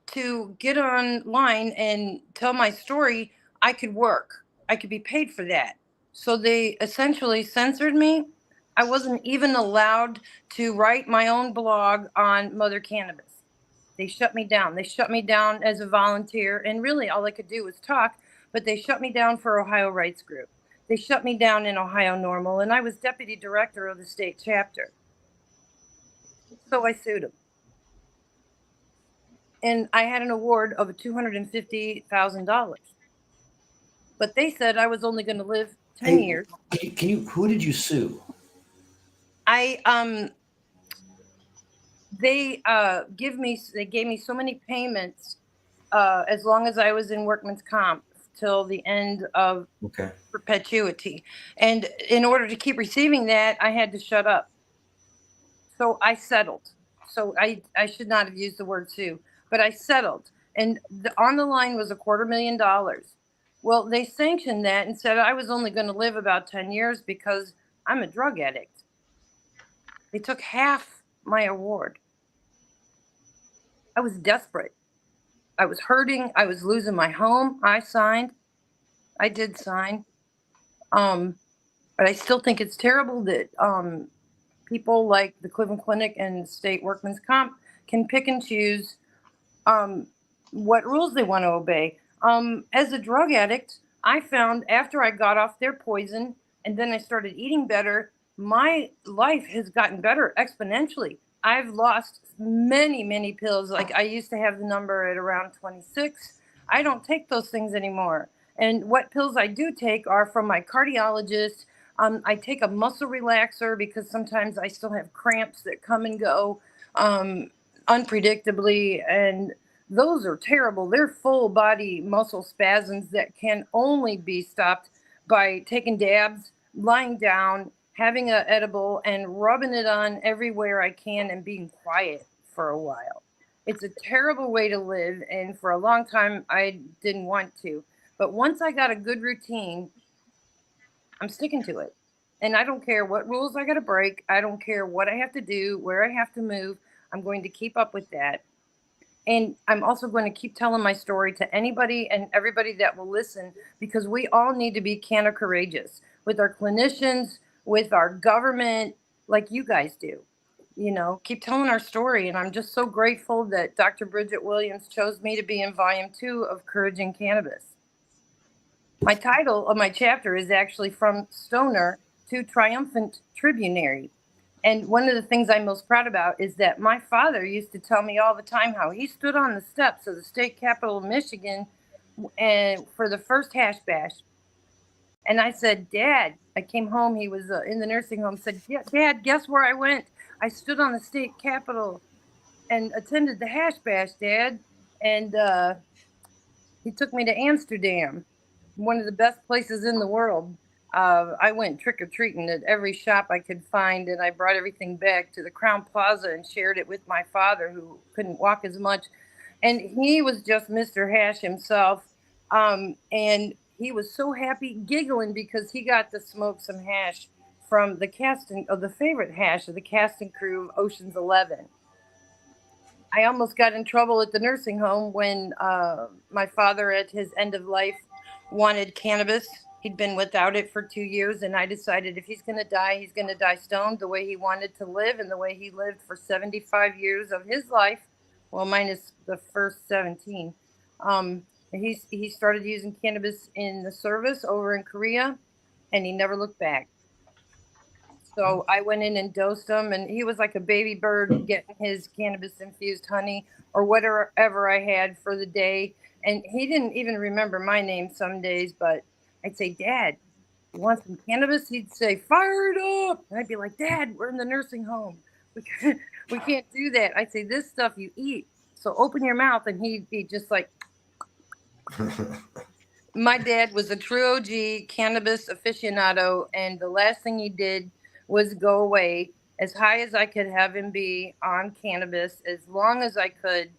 J: to get online and tell my story. I could work. I could be paid for that. So they essentially censored me. I wasn't even allowed to write my own blog on Mother Cannabis. They shut me down. They shut me down as a volunteer, and really all I could do was talk, but they shut me down for Ohio Rights Group. They shut me down in Ohio Normal, and I was deputy director of the state chapter. So I sued them. And I had an award of $250,000. But they said I was only going to live 10 years.
B: Who did you sue?
J: They gave me so many payments as long as I was in workman's comp till the end of perpetuity. And in order to keep receiving that, I had to shut up. So I settled. So I should not have used the word sue, but I settled. And on the line was $250,000. Well, they sanctioned that and said I was only going to live about 10 years because I'm a drug addict. They took half my award. I was desperate. I was hurting. I was losing my home. I signed. I did sign. But I still think it's terrible that people like the Cleveland Clinic and State Workman's Comp can pick and choose what rules they want to obey. As a drug addict, I found after I got off their poison and then I started eating better, my life has gotten better exponentially. I've lost many, many pills. Like I used to have the number at around 26. I don't take those things anymore. And what pills I do take are from my cardiologist. I take a muscle relaxer because sometimes I still have cramps that come and go unpredictably. And those are terrible. They're full body muscle spasms that can only be stopped by taking dabs, lying down, having an edible, and rubbing it on everywhere I can and being quiet for a while. It's a terrible way to live. And for a long time, I didn't want to. But once I got a good routine, I'm sticking to it. And I don't care what rules I got to break. I don't care what I have to do, where I have to move. I'm going to keep up with that. And I'm also going to keep telling my story to anybody and everybody that will listen, because we all need to be canna courageous with our clinicians, with our government, like you guys do. You know, keep telling our story. And I'm just so grateful that Dr. Bridget Williams chose me to be in volume 2 of Courage in Cannabis. My title of my chapter is actually From Stoner to Triumphant Tribunary. And one of the things I'm most proud about is that my father used to tell me all the time how he stood on the steps of the state capitol of Michigan and for the first hash bash. And I said, Dad, I came home. He was in the nursing home. Said, yeah, Dad, guess where I went? I stood on the state capitol and attended the hash bash, Dad. And he took me to Amsterdam, one of the best places in the world. I went trick-or-treating at every shop I could find, and I brought everything back to the Crown Plaza and shared it with my father, who couldn't walk as much. And he was just Mr. Hash himself. And he was so happy, giggling, because he got to smoke some hash from the casting of the favorite hash of the casting crew of Ocean's 11. I almost got in trouble at the nursing home when my father, at his end of life, wanted cannabis. He'd been without it for 2 years, and I decided if he's going to die, he's going to die stoned the way he wanted to live and the way he lived for 75 years of his life. Well, minus the first 17. He started using cannabis in the service over in Korea, and he never looked back. So I went in and dosed him, and he was like a baby bird getting his cannabis-infused honey or whatever I had for the day. And he didn't even remember my name some days, but I'd say, Dad, you want some cannabis? He'd say, fire it up. And I'd be like, Dad, we're in the nursing home. We can't do that. I'd say, this stuff you eat, so open your mouth. And he'd be just like... My dad was a true OG cannabis aficionado, and the last thing he did was go away as high as I could have him be on cannabis, as long as I could.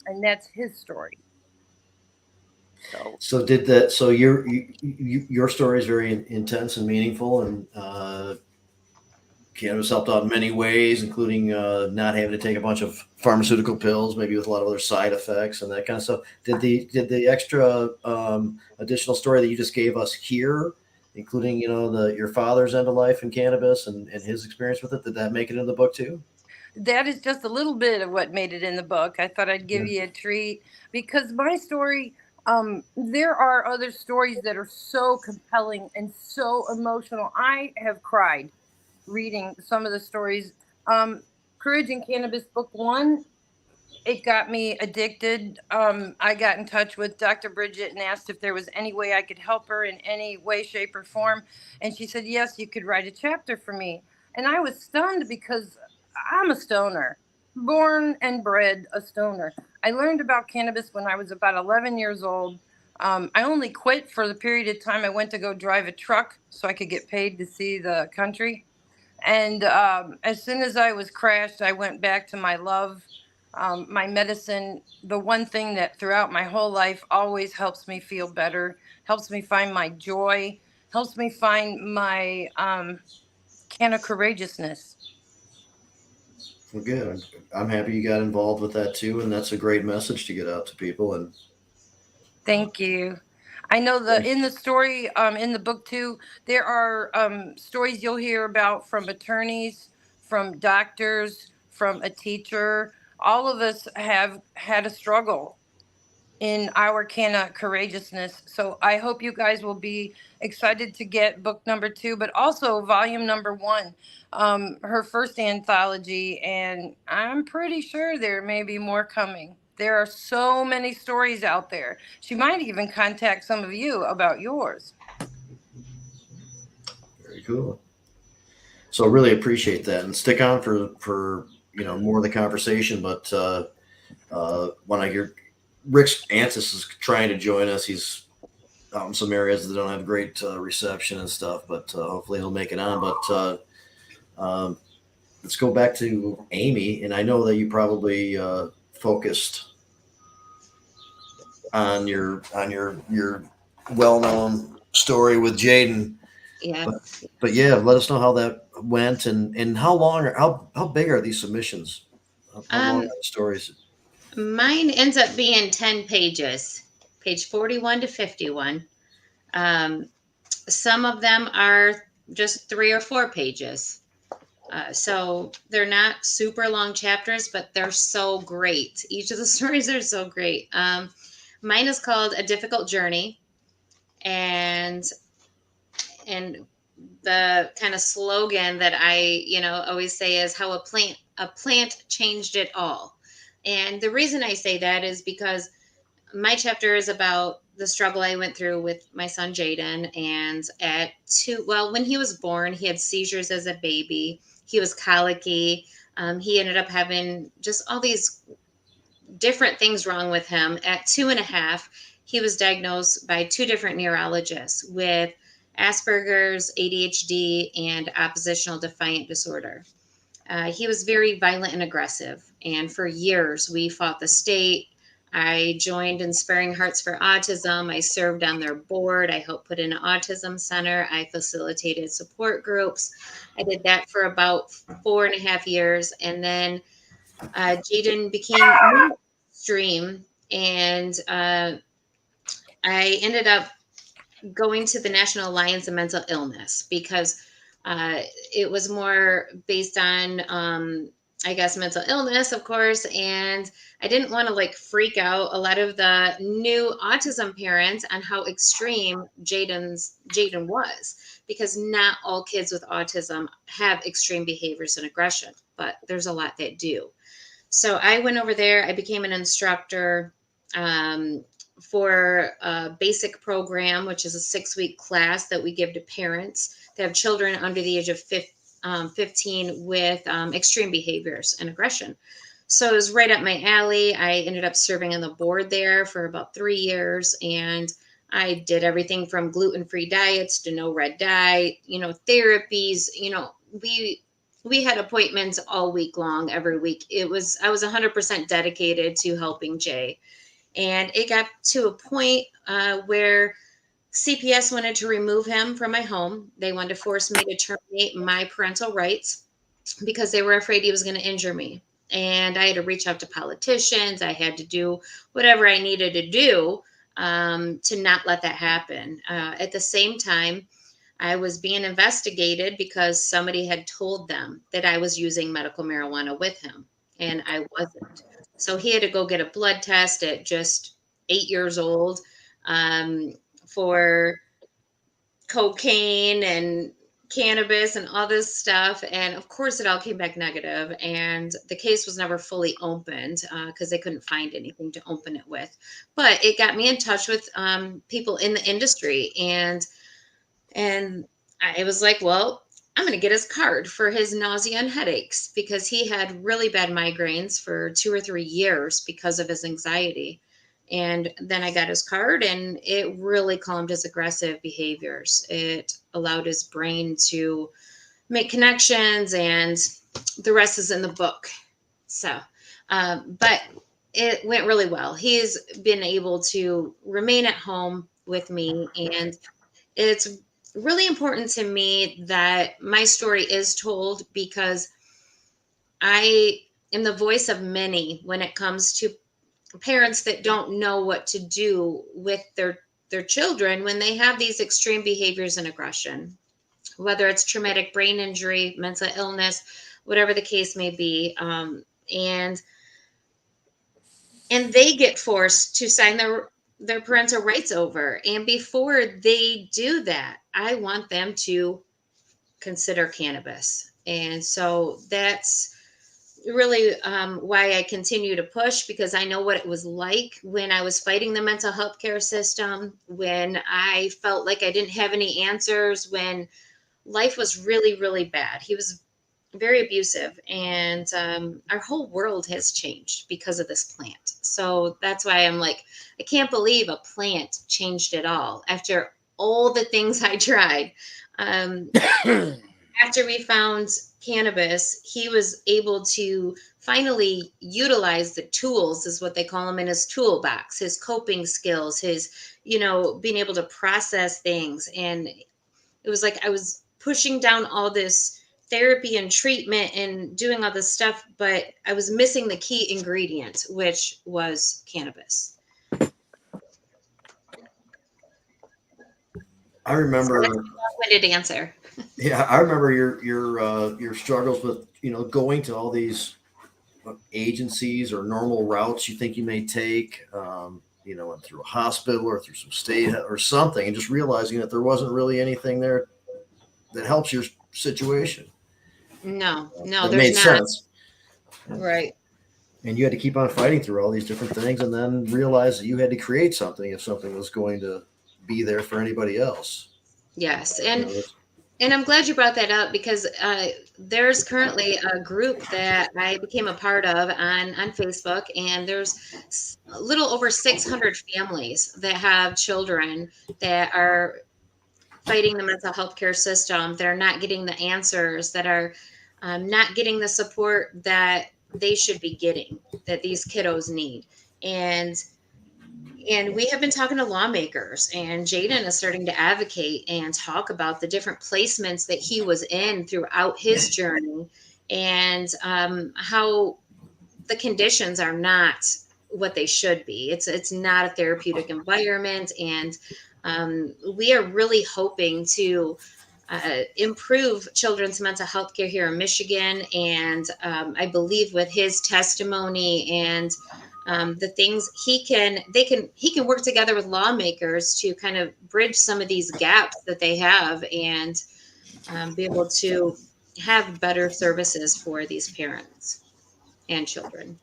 J: And that's his story.
B: So did that. So your story is very intense and meaningful, and cannabis helped out in many ways, including not having to take a bunch of pharmaceutical pills, maybe with a lot of other side effects and that kind of stuff. Did the extra additional story that you just gave us here, including your father's end of life in cannabis and his experience with it, did that make it in the book too?
J: That is just a little bit of what made it in the book. I thought I'd give you a treat, because my story, there are other stories that are so compelling and so emotional. I have cried reading some of the stories. Courage in Cannabis, book 1, it got me addicted. I got in touch with Dr. Bridget and asked if there was any way I could help her in any way, shape, or form. And she said, yes, you could write a chapter for me. And I was stunned, because I'm a stoner, born and bred a stoner. I learned about cannabis when I was about 11 years old. I only quit for the period of time I went to go drive a truck so I could get paid to see the country. And as soon as I was crashed, I went back to my love, my medicine, the one thing that throughout my whole life always helps me feel better, helps me find my joy, helps me find my can of courageousness.
B: Well, good. I'm happy you got involved with that too, and that's a great message to get out to people. And
J: thank you. I know that in the story, in the book too, there are stories you'll hear about from attorneys, from doctors, from a teacher. All of us have had a struggle in our can of courageousness. So I hope you guys will be excited to get book number 2, but also volume number 1, her first anthology. And I'm pretty sure there may be more coming. There are so many stories out there. She might even contact some of you about yours.
B: Very cool. So really appreciate that, and stick on for more of the conversation. But when I hear Rick Antis is trying to join us, he's out in some areas that don't have great reception and stuff, but hopefully he'll make it on. But let's go back to Amy, and I know that you probably focused on your well-known story with Jaden.
G: Yeah.
B: But yeah, let us know how that went, and how long or how big are these submissions? How long are the stories?
G: Mine ends up being 10 pages, page 41 to 51. Some of them are just 3 or 4 pages. So they're not super long chapters, but they're so great. Each of the stories are so great. Mine is called A Difficult Journey. And the kind of slogan that I, always say is how a plant changed it all. And the reason I say that is because my chapter is about the struggle I went through with my son Jaden. And when he was born, he had seizures as a baby. He was colicky. He ended up having just all these different things wrong with him. At 2.5, he was diagnosed by 2 different neurologists with Asperger's, ADHD, and oppositional defiant disorder. He was very violent and aggressive. And for years, we fought the state. I joined Inspiring Hearts for Autism. I served on their board. I helped put in an autism center. I facilitated support groups. I did that for about 4.5 years. And then Jaden became mainstream. And I ended up going to the National Alliance of Mental Illness because it was more based on, mental illness, of course. And I didn't want to freak out a lot of the new autism parents on how extreme Jaden was, because not all kids with autism have extreme behaviors and aggression, but there's a lot that do. So I went over there. I became an instructor for a basic program, which is a 6-week class that we give to parents that have children under the age of 15 with extreme behaviors and aggression. So it was right up my alley. I ended up serving on the board there for about 3 years. And I did everything from gluten-free diets to no red dye, therapies. We had appointments all week long, every week. I was 100% dedicated to helping Jay. And it got to a point where CPS wanted to remove him from my home. They wanted to force me to terminate my parental rights because they were afraid he was going to injure me. And I had to reach out to politicians. I had to do whatever I needed to do to not let that happen. At the same time, I was being investigated because somebody had told them that I was using medical marijuana with him, and I wasn't. So he had to go get a blood test at just 8 years old for cocaine and cannabis and all this stuff. And of course, it all came back negative. And the case was never fully opened because they couldn't find anything to open it with. But it got me in touch with people in the industry. And I was like, well, I'm going to get his card for his nausea and headaches because he had really bad migraines for 2 or 3 years because of his anxiety. And then I got his card, and it really calmed his aggressive behaviors. It allowed his brain to make connections, and the rest is in the book. So, but it went really well. He's been able to remain at home with me, and it's really important to me that my story is told because I am the voice of many when it comes to parents that don't know what to do with their children when they have these extreme behaviors and aggression, whether it's traumatic brain injury, mental illness, whatever the case may be. And they get forced to sign their parental rights over. And before they do that, I want them to consider cannabis. And so that's really why I continue to push, because I know what it was like when I was fighting the mental health care system, when I felt like I didn't have any answers, when life was really, really bad. He was very abusive, and our whole world has changed because of this plant. So that's why I'm like, I can't believe a plant changed it all after all the things I tried. After we found cannabis, he was able to finally utilize the tools, is what they call them, in his toolbox, his coping skills, his, being able to process things. And it was like I was pushing down all this therapy and treatment and doing all this stuff, but I was missing the key ingredient, which was cannabis.
B: I remember.
G: So that's a long-winded answer.
B: Yeah, I remember your struggles with going to all these agencies or normal routes you think you may take. went through a hospital or through some state or something, and just realizing that there wasn't really anything there that helps your situation.
G: No,
B: That
G: there's
B: made
G: not.
B: sense.
G: Right.
B: And you had to keep on fighting through all these different things, and then realize that you had to create something if something was going to be there for anybody else.
G: Yes. And I'm glad you brought that up, because there's currently a group that I became a part of on Facebook, and there's a little over 600 families that have children that are fighting the mental health care system, that are not getting the answers, that are not getting the support that they should be getting, that these kiddos need. And we have been talking to lawmakers, and Jaden is starting to advocate and talk about the different placements that he was in throughout his journey, and how the conditions are not what they should be. It's not a therapeutic environment, and we are really hoping to improve children's mental health care here in Michigan. And I believe with his testimony and the things he can work together with lawmakers to kind of bridge some of these gaps that they have, and be able to have better services for these parents and children.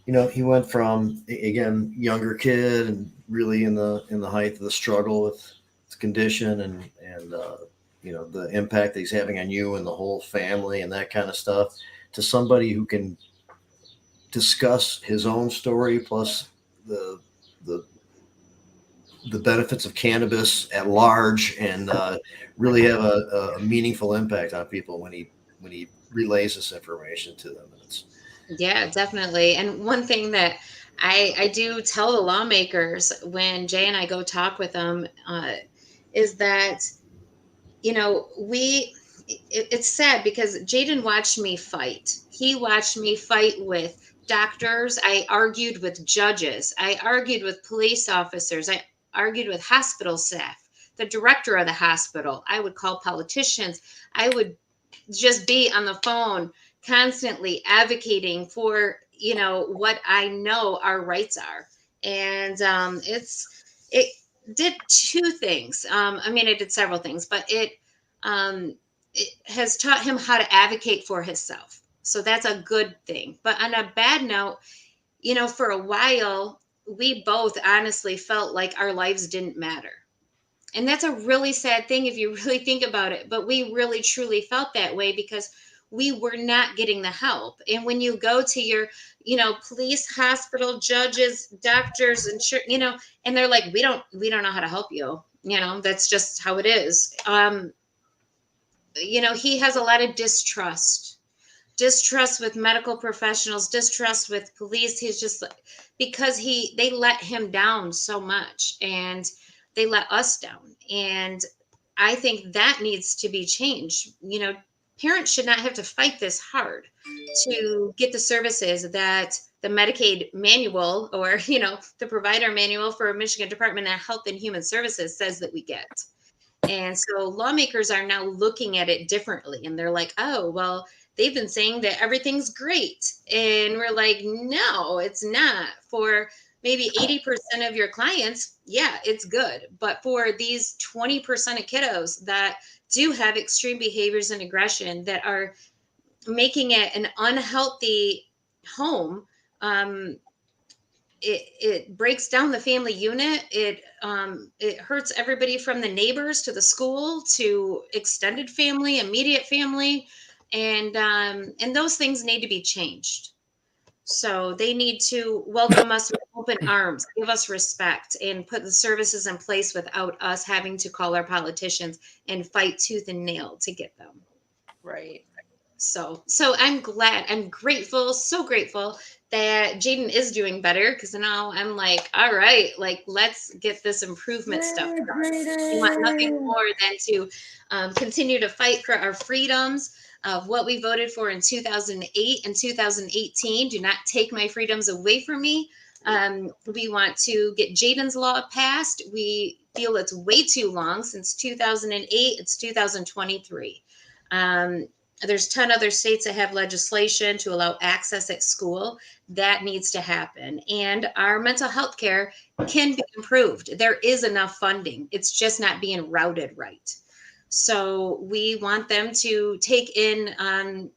B: He went from, again, younger kid and really in the height of the struggle with his condition and the impact that he's having on you and the whole family and that kind of stuff, to somebody who can discuss his own story plus the benefits of cannabis at large, and really have a meaningful impact on people when he relays this information to them.
G: Yeah, definitely. And one thing that I do tell the lawmakers when Jay and I go talk with them is that, it's sad, because Jaden watched me fight. He watched me fight with doctors. I argued with judges. I argued with police officers. I argued with hospital staff, the director of the hospital. I would call politicians. I would just be on the phone constantly advocating for, what I know our rights are. And it did two things. It did several things, but it has taught him how to advocate for himself. So that's a good thing. But on a bad note, for a while, we both honestly felt like our lives didn't matter. And that's a really sad thing if you really think about it. But we really, truly felt that way, because we were not getting the help. And when you go to your, police, hospital, judges, doctors, and and they're like, we don't know how to help you. That's just how it is. He has a lot of distrust with medical professionals, distrust with police. He's just, because they let him down so much, and they let us down. And I think that needs to be changed. Parents should not have to fight this hard to get the services that the Medicaid manual, or, the provider manual for Michigan Department of Health and Human Services says that we get. And so lawmakers are now looking at it differently, and they're like, oh, well, they've been saying that everything's great. And we're like, no, it's not. For maybe 80% of your clients, yeah, it's good. But for these 20% of kiddos that do have extreme behaviors and aggression, that are making it an unhealthy home, it breaks down the family unit. It hurts everybody from the neighbors to the school to extended family, immediate family, and those things need to be changed. So they need to welcome us with open arms, give us respect, and put the services in place without us having to call our politicians and fight tooth and nail to get them.
J: Right.
G: So I'm glad, I'm grateful, so grateful that Jaden is doing better, because now I'm like, all right, like, let's get this improvement stuff done. We want nothing more than to continue to fight for our freedoms of what we voted for in 2008 and 2018. Do not take my freedoms away from me. We want to get Jaden's law passed. We feel it's way too long. Since 2008, it's 2023. There's 10 other states that have legislation to allow access at school. That needs to happen. And our mental health care can be improved. There is enough funding. It's just not being routed right. So we want them to take in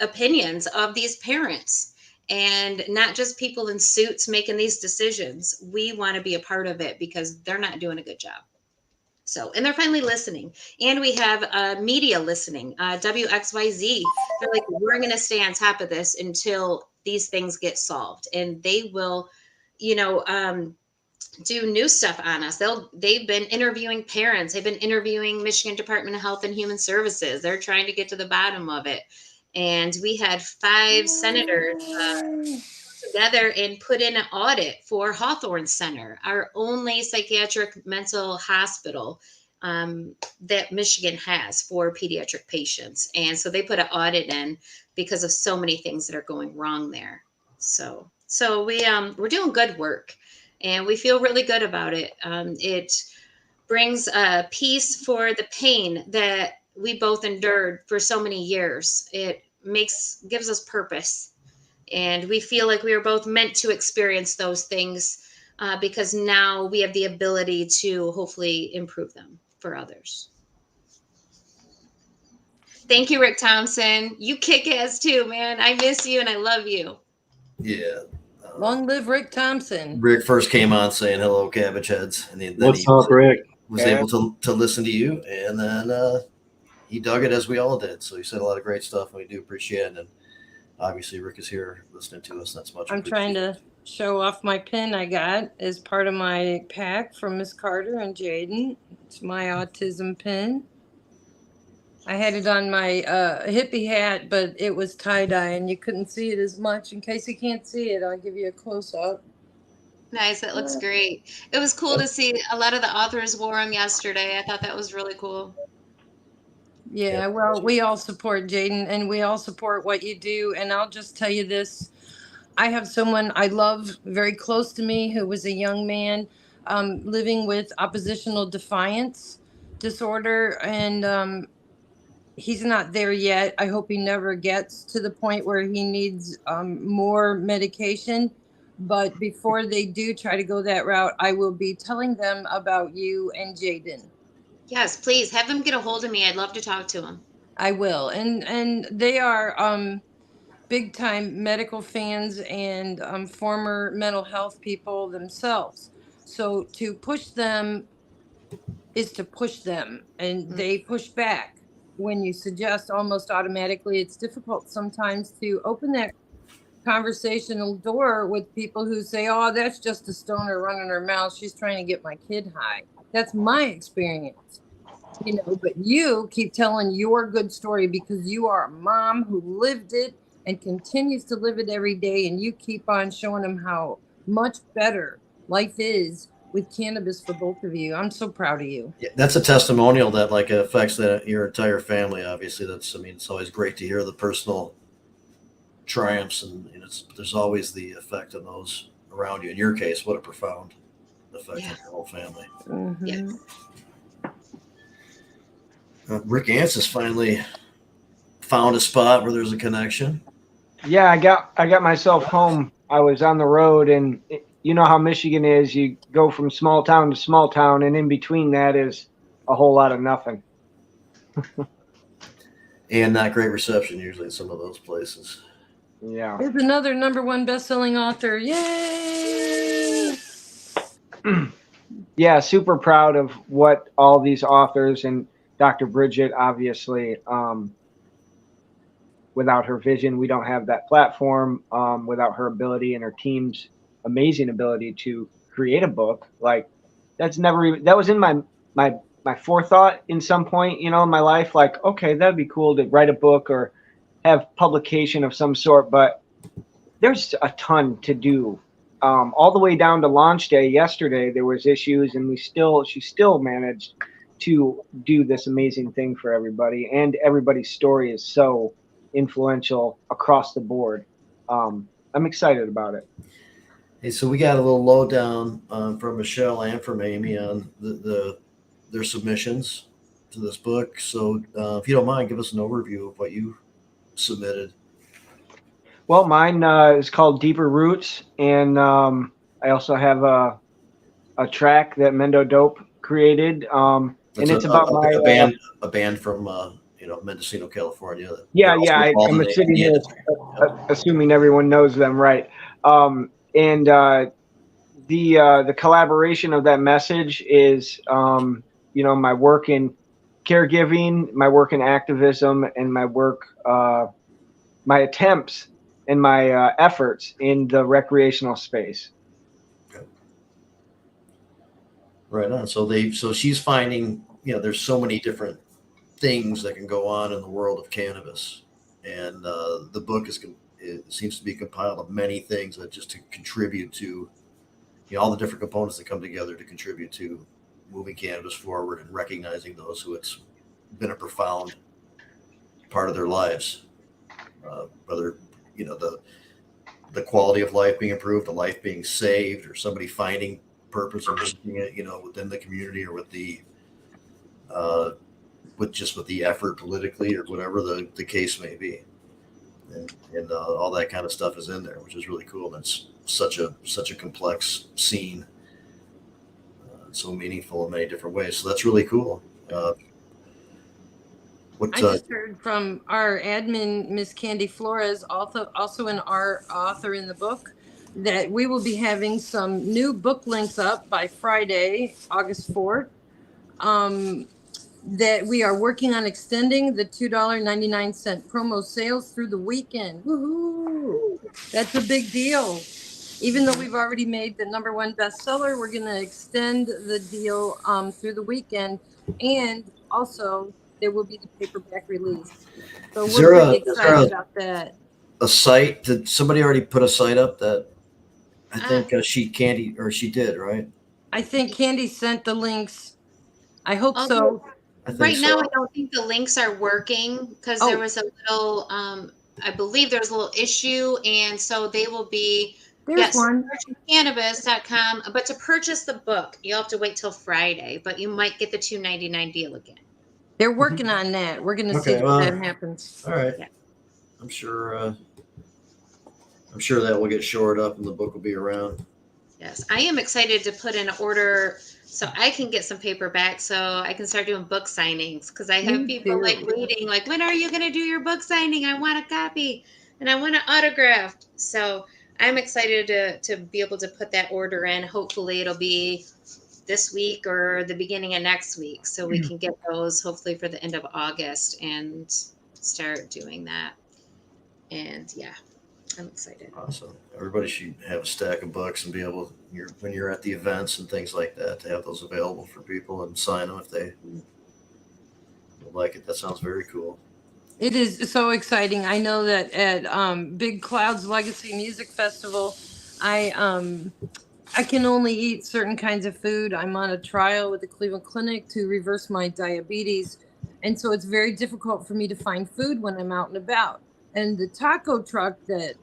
G: opinions of these parents and not just people in suits making these decisions. We want to be a part of it because they're not doing a good job. So, and they're finally listening. And we have media listening, WXYZ. They're like, we're going to stay on top of this until these things get solved. And they will, do new stuff on us. They've been interviewing parents. They've been interviewing Michigan Department of Health and Human Services. They're trying to get to the bottom of it. And we had 5 senators together and put in an audit for Hawthorne Center, our only psychiatric mental hospital that Michigan has for pediatric patients. And so they put an audit in because of so many things that are going wrong there. So we're doing good work, and we feel really good about it. It brings peace for the pain that we both endured for so many years. It gives us purpose. And we feel like we were both meant to experience those things because now we have the ability to hopefully improve them for others. Thank you, Rick Thompson. You kick ass too, man. I miss you and I love you.
B: Yeah.
J: Long live Rick Thompson.
B: Rick first came on saying hello, Cabbage Heads, and then
C: What's up, Rick?
B: Was able to listen to you, and then he dug it as we all did. So he said a lot of great stuff, and we do appreciate it. And obviously, Rick is here listening to us. That's much.
J: I'm trying to show off my pin I got as part of my pack from Miss Carter and Jaden. It's my autism pin. I had it on my hippie hat, but it was tie-dye, and you couldn't see it as much. In case you can't see it, I'll give you a close-up.
G: Nice. That looks great. It was cool to see a lot of the authors wore them yesterday. I thought that was really cool.
J: Yeah, well, we all support Jaden, and we all support what you do. And I'll just tell you this. I have someone I love very close to me who was a young man living with oppositional defiance disorder, and he's not there yet. I hope he never gets to the point where he needs more medication. But before they do try to go that route, I will be telling them about you and Jaden.
G: Yes, please have them get a hold of me. I'd love to talk to them.
J: I will. And they are big time medical fans and former mental health people themselves. So to push them is to push them, and they push back. When you suggest almost automatically, it's difficult sometimes to open that conversational door with people who say, oh, that's just a stoner running her mouth. She's trying to get my kid high. That's my experience. But you keep telling your good story because you are a mom who lived it and continues to live it every day. And you keep on showing them how much better life is with cannabis for both of you. I'm so proud of you.
B: Yeah, that's a testimonial that affects your entire family. Obviously, it's always great to hear the personal triumphs, and there's always the effect of those around you. In your case, what a profound effect on your whole family.
J: Mm-hmm.
G: Yeah.
B: Rick Ants has finally found a spot where there's a connection.
K: Yeah, I got myself home. I was on the road, and you know how Michigan is. You go from small town to small town, and in between that is a whole lot of nothing.
B: And not great reception usually in some of those places.
K: Yeah.
J: There's another #1 best-selling author. Yay!
K: Yeah, super proud of what all these authors and Dr. Bridget, obviously, without her vision, we don't have that platform. Without her ability and her team's amazing ability to create a book, that was in my forethought in some point, in my life. Okay, that'd be cool to write a book or have publication of some sort, but there's a ton to do. All the way down to launch day yesterday, there was issues, and she still managed to do this amazing thing for everybody, and everybody's story is so influential across the board. I'm excited about it.
B: Hey, so we got a little lowdown from Michelle and from Amy on their submissions this book. So if you don't mind, give us an overview of what you submitted.
K: Well, mine is called Deeper Roots, and I also have a track that Mendo Dope created, and it's about
B: a band from Mendocino, California.
K: Yeah. I'm sitting here assuming everyone knows them, right? And the collaboration of that message is my work in caregiving, my work in activism, and my work, my attempts and my efforts in the recreational space.
B: Right on. So she's finding, there's so many different things that can go on in the world of cannabis, and the book it seems to be compiled of many things that just to contribute to, all the different components that come together to contribute to moving cannabis forward and recognizing those who it's been a profound part of their lives, whether the quality of life being improved, a life being saved, or somebody finding purpose or making it, within the community, or with the with the effort politically, or whatever the case may be, and all that kind of stuff is in there, which is really cool. And it's such a complex scene, so meaningful in many different ways. So that's really cool.
J: I just heard from our admin, Miss Candy Flores, also an author in the book, that we will be having some new book links up by Friday, August 4th. That we are working on extending the $2.99 promo sales through the weekend. Woohoo! That's a big deal. Even though we've already made the #1 bestseller, we're going to extend the deal through the weekend, and also there will be the paperback release. So we're pretty excited about that.
B: A site? Did somebody already put a site up that I think she did, right?
J: I think Candy sent the links. I hope so.
G: Right now, I don't think the links are working because there was a little, I believe there's a little issue, and so they will be.
J: There's one.
G: Cannabis.com, but to purchase the book, you'll have to wait till Friday, but you might get the $2.99 deal again.
J: They're working on that. We're going to see if that happens.
B: All right. Yeah. I'm sure that will get shored up and the book will be around.
G: Yes, I am excited to put in an order so I can get some paperback so I can start doing book signings, because I have people waiting, like, when are you going to do your book signing? I want a copy and I want it autographed. So I'm excited to be able to put that order in. Hopefully it'll be this week or the beginning of next week, so we can get those hopefully for the end of August and start doing that. And yeah, I'm excited.
B: Awesome. Everybody should have a stack of books and be able, when you're at the events and things like that, to have those available for people and sign them if they would like it. That sounds very cool.
J: It is so exciting. I know that at Big Cloud's Legacy Music Festival, I can only eat certain kinds of food. I'm on a trial with the Cleveland Clinic to reverse my diabetes. And so it's very difficult for me to find food when I'm out and about. And the taco truck that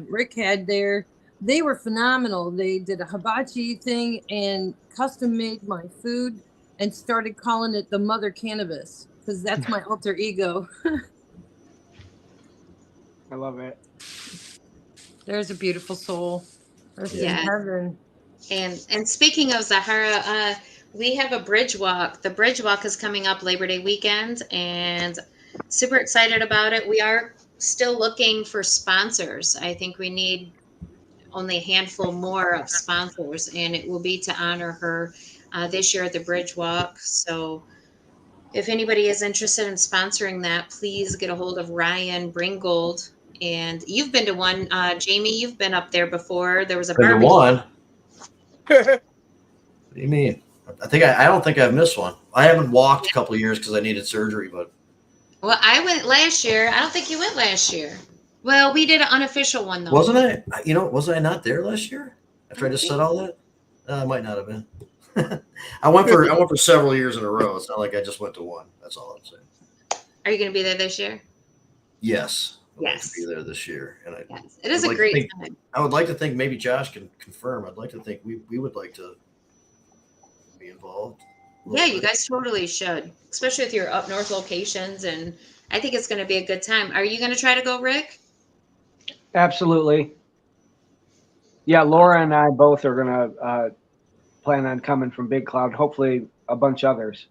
J: Rick had there, they were phenomenal. They did a hibachi thing and custom made my food and started calling it the Mother Cannabis, because that's my alter ego.
K: I love it.
J: There's a beautiful soul. There's in heaven.
G: And speaking of Zahara, we have a bridge walk. The bridge walk is coming up Labor Day weekend, and super excited about it. We are still looking for sponsors. I think we need only a handful more of sponsors, and it will be to honor her this year at the bridge walk. So if anybody is interested in sponsoring that, please get a hold of Ryan Bringold. And you've been to one, Jamie. You've been up there before. There was a barbecue.
B: One. What do you mean? I don't think I've missed one. I haven't walked a couple of years because I needed surgery, but.
G: Well, I went last year. I don't think you went last year. Well, we did an unofficial one though.
B: Wasn't I? Wasn't I not there last year after I just said all that? I might not have been. I went for several years in a row. It's not like I just went to one. That's all I'm saying.
G: Are you going to be there this year?
B: Yes.
G: Yes.
B: Be there this year, and
G: yes. It is a great time.
B: I would like to think maybe Josh can confirm. I'd like to think we would like to be involved.
G: Yeah, you guys totally should, especially with your up north locations. And I think it's going to be a good time. Are you going to try to go, Rick?
K: Absolutely. Yeah, Laura and I both are gonna plan on coming from Big Cloud. Hopefully, a bunch others.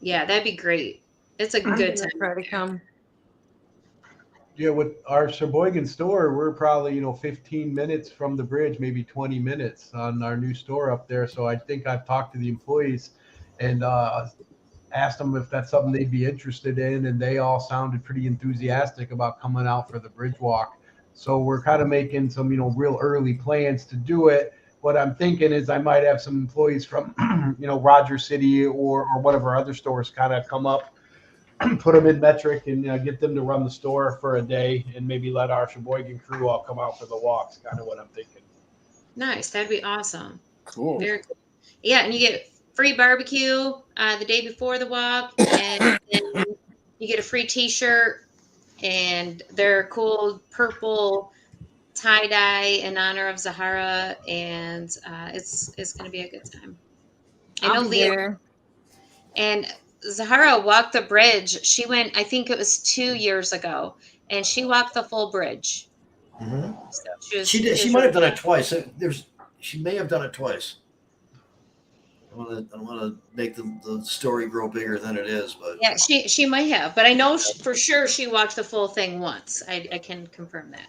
G: Yeah, that'd be great. It's a
J: I'm
G: good
J: gonna
G: time.
J: try to come.
E: Yeah, with our Sheboygan store, we're probably 15 minutes from the bridge, maybe 20 minutes on our new store up there. So I think I've talked to the employees and asked them if that's something they'd be interested in, and they all sounded pretty enthusiastic about coming out for the bridge walk. So we're kind of making some real early plans to do it. What I'm thinking is I might have some employees from Rogers City or one of our other stores kind of come up, put them in metric, and get them to run the store for a day, and maybe let our Sheboygan crew all come out for the walks. Kind of what I'm thinking.
G: Nice. That'd be awesome.
D: Cool.
G: Very cool. Yeah, and you get free barbecue the day before the walk, and then you get a free T-shirt, and they're cool purple tie dye in honor of Zahara, and it's going to be a good time. I know
J: I'll be
G: Leah
J: there.
G: and Zahara walked the bridge. She went, I think it was 2 years ago, and she walked the full bridge.
B: Mm-hmm.
G: So
B: She did. She might have done it twice. She may have done it twice. I don't want to make the story grow bigger than it is, but
G: yeah, she might have, but I know for sure she watched the full thing once. I can confirm that.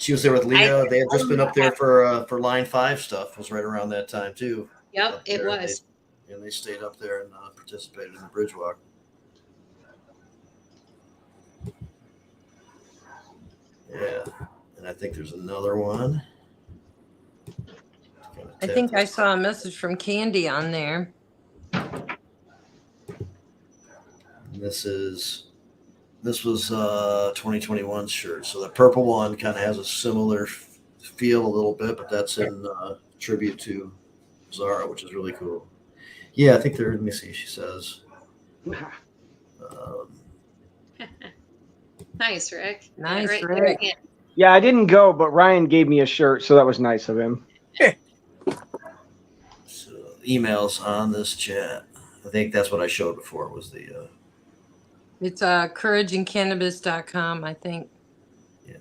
B: she was there with Leah. They had just been up there for Line 5 stuff. It was right around that time too.
G: Yep, it was.
B: And they stayed up there and participated in the bridge walk. Yeah, and I think there's another one.
J: I think I saw a message from Candy on there.
B: This was 2021's shirt. So the purple one kind of has a similar feel a little bit, but that's in tribute to Zara, which is really cool. Yeah, I think there. Let me see. She says.
G: Nice, Rick.
J: Nice,
G: right
J: Rick.
G: there.
K: Yeah, I didn't go, but Ryan gave me a shirt, so that was nice of him.
B: So emails on this chat. I think that's what I showed before. Was the.
J: It's courageandcannabis.com, I think.
B: Yeah.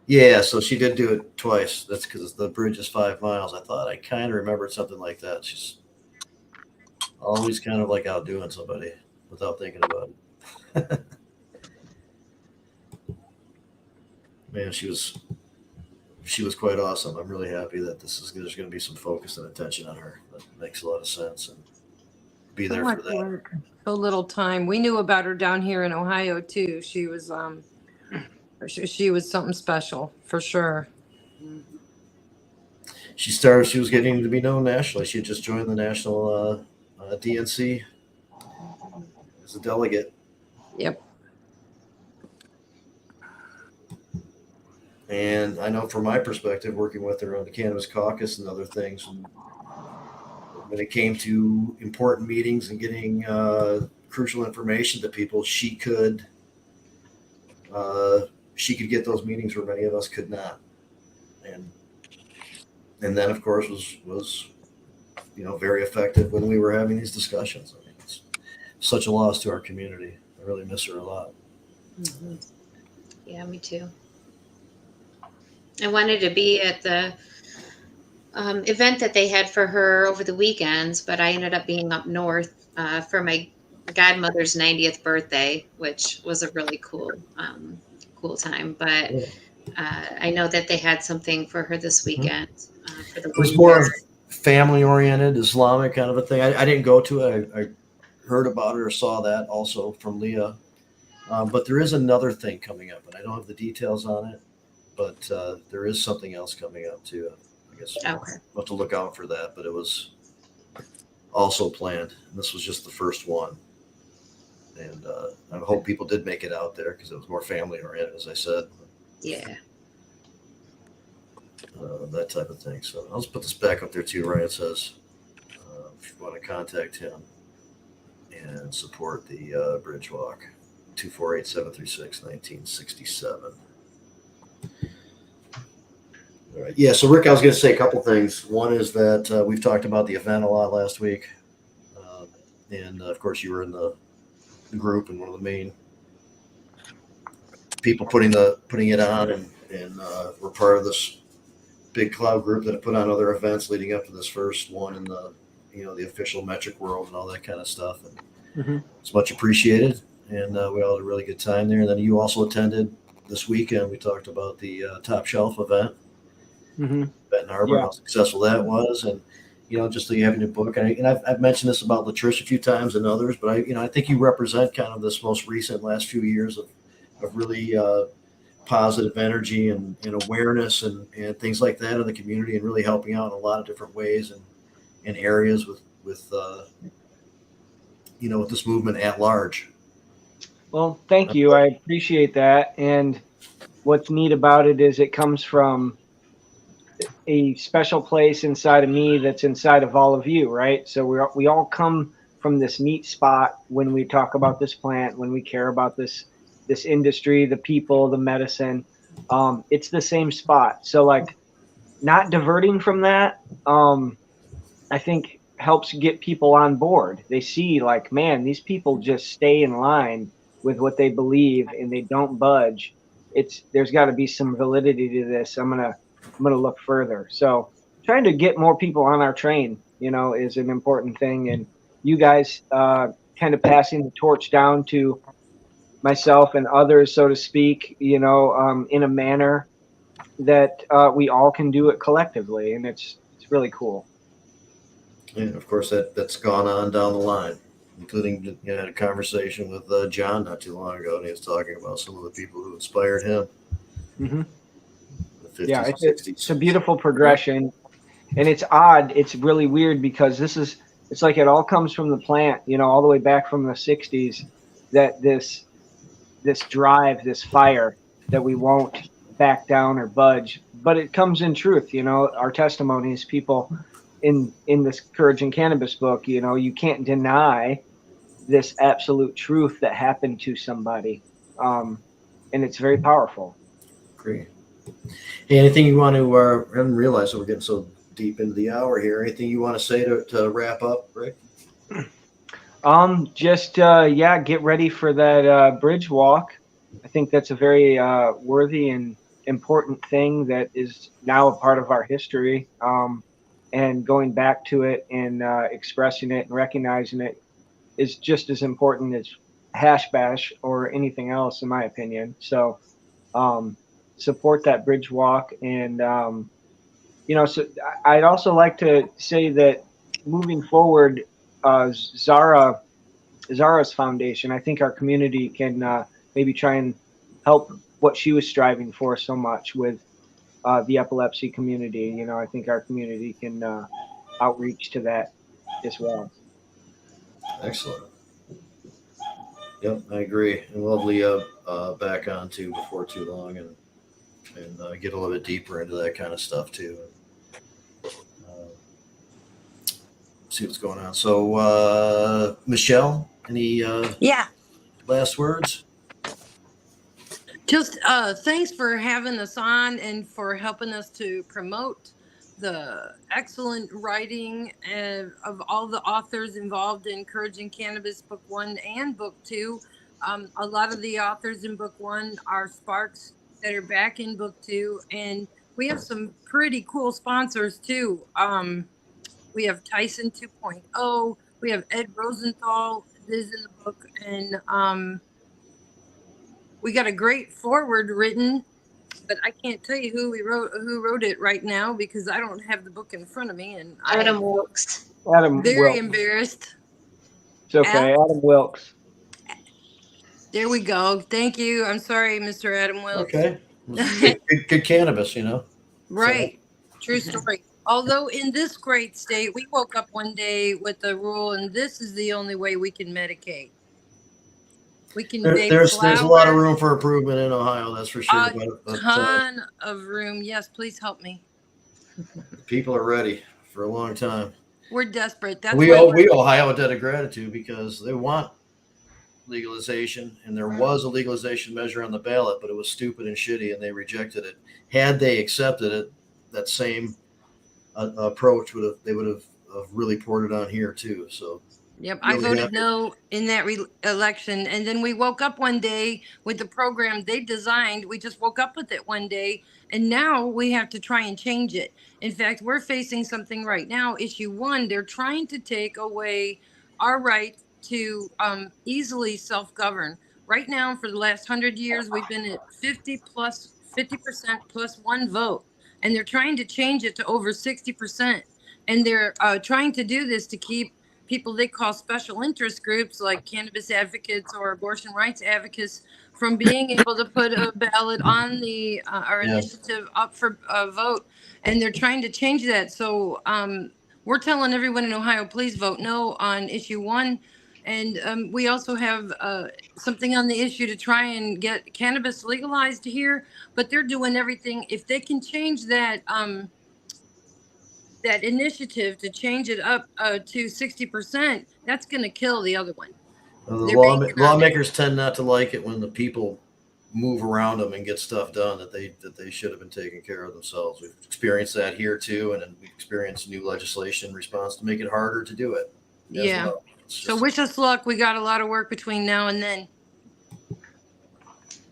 B: Yeah, so she did do it twice. That's because the bridge is 5 miles. I thought I kind of remembered something like that. She's always kind of like outdoing somebody without thinking about it. Man, she was quite awesome. I'm really happy that there's going to be some focus and attention on her. That makes a lot of sense, and be there for that.
J: Work. So little time. We knew about her down here in Ohio too. She was she was something special for sure.
B: She was getting to be known nationally. She had just joined the national DNC as a delegate.
J: Yep.
B: And I know from my perspective, working with her on the Cannabis Caucus and other things, and when it came to important meetings and getting crucial information to people, she could get those meetings where many of us could not. And then, of course, was very effective when we were having these discussions. I mean, it's such a loss to our community. I really miss her a lot.
G: Mm-hmm. Yeah, me too. I wanted to be at the event that they had for her over the weekends, but I ended up being up north for my godmother's 90th birthday, which was a really cool time. But I know that they had something for her this weekend. For the
B: it was more family-oriented, Islamic kind of a thing. I didn't go to it. I heard about it or saw that also from Leah. But there is another thing coming up, and I don't have the details on it. But there is something else coming up too. I guess we'll have to look out for that. But it was also planned. And this was just the first one. And I hope people did make it out there because it was more family oriented, as I said.
G: Yeah.
B: That type of thing. So I'll just put this back up there too. Ryan says if you want to contact him and support the bridge walk, 248-736-1967. All right. Yeah. So Rick, I was going to say a couple things. One is that we've talked about the event a lot last week. And of course you were in the group and one of the main people putting it on, and we're part of this big cloud group that put on other events leading up to this first one in the the official metric world and all that kind of stuff. And it's much appreciated, and we all had a really good time there. And then you also attended this weekend. We talked about the Top Shelf event, Benton Harbor, how successful that was, and just that you have a new book. And I've mentioned this about Latricia a few times and others, but I think you represent kind of this most recent last few years of really positive energy and awareness and things like that in the community, and really helping out in a lot of different ways and in areas with with this movement at large.
K: Well, thank you. I appreciate that. And what's neat about it is it comes from a special place inside of me that's inside of all of you, right? So we all come from this neat spot when we talk about this plant, when we care about this industry, the people, the medicine. It's the same spot. So like not diverting from that, I think helps get people on board. They see like, man, these people just stay in line with what they believe and they don't budge. There's got to be some validity to this. I'm gonna look further. So trying to get more people on our train, is an important thing. And you guys kind of passing the torch down to myself and others, so to speak, in a manner that we all can do it collectively, and it's really cool.
B: And of course, that's gone on down the line, including I had a conversation with John not too long ago, and he was talking about some of the people who inspired him.
K: Mm-hmm.
B: Yeah,
K: it's a beautiful progression, and it's odd. It's really weird because it's like it all comes from the plant, all the way back from the 60s, that this drive, this fire that we won't back down or budge, but it comes in truth. Our testimonies, people in this Courage in Cannabis book, you can't deny this absolute truth that happened to somebody. And it's very powerful.
B: Great. Hey, anything you want to, I didn't realize that we're getting so deep into the hour here. Anything you want to say to wrap up, Rick?
K: Get ready for that bridge walk. I think that's a very worthy and important thing that is now a part of our history. And going back to it and expressing it and recognizing it is just as important as hash bash or anything else, in my opinion. So support that bridge walk. And, so I'd also like to say that moving forward, Zara's foundation, I think our community can maybe try and help what she was striving for so much with the epilepsy community. I think our community can outreach to that as well.
B: Excellent. Yep, I agree. And we'll have back on too before too long and get a little bit deeper into that kind of stuff too. See what's going on. So, Michelle, any last words?
J: Just thanks for having us on and for helping us to promote the excellent writing of all the authors involved in Courage in Cannabis Book 1 and Book 2. A lot of the authors in Book 1 are sparks that are back in Book 2, and we have some pretty cool sponsors too. We have Tyson 2.0, we have Ed Rosenthal is in the book, and we got a great foreword written, but I can't tell you who wrote it right now because I don't have the book in front of me, and
G: Adam Wilkes.
J: Very embarrassed.
K: It's okay, Adam Wilkes.
J: There we go. Thank you. I'm sorry, Mr. Adam Wilkes.
B: Okay. Good cannabis,
J: Right. So. True story. Although in this great state, we woke up one day with the rule, and this is the only way we can medicate. We can
B: there's a lot of room for improvement in Ohio, that's for sure.
J: A ton of room. Yes, please help me.
B: People are ready for a long time.
J: We're desperate. That's
B: we owe Ohio a debt of gratitude because they want legalization, and there was a legalization measure on the ballot, but it was stupid and shitty, and they rejected it. Had they accepted it, that same approach would have really poured it on here too. So.
J: Yep, I voted no in that election. And then we woke up one day with the program they designed. We just woke up with it one day. And now we have to try and change it. In fact, we're facing something right now. Issue 1, they're trying to take away our right to easily self-govern. Right now, for the last 100 years, we've been at 50% plus one vote. And they're trying to change it to over 60%. And they're trying to do this to keep people they call special interest groups like cannabis advocates or abortion rights advocates from being able to put a ballot on the our initiative up for a vote. And they're trying to change that. So we're telling everyone in Ohio, please vote no on issue 1. And we also have something on the issue to try and get cannabis legalized here, but they're doing everything. If they can change that that initiative to change it up to 60%, that's going to kill the other one.
B: The lawmakers tend not to like it when the people move around them and get stuff done that they should have been taking care of themselves. We've experienced that here too, and then we experienced new legislation in response to make it harder to do it.
J: Yeah. Well. So wish us luck. We got a lot of work between now and then.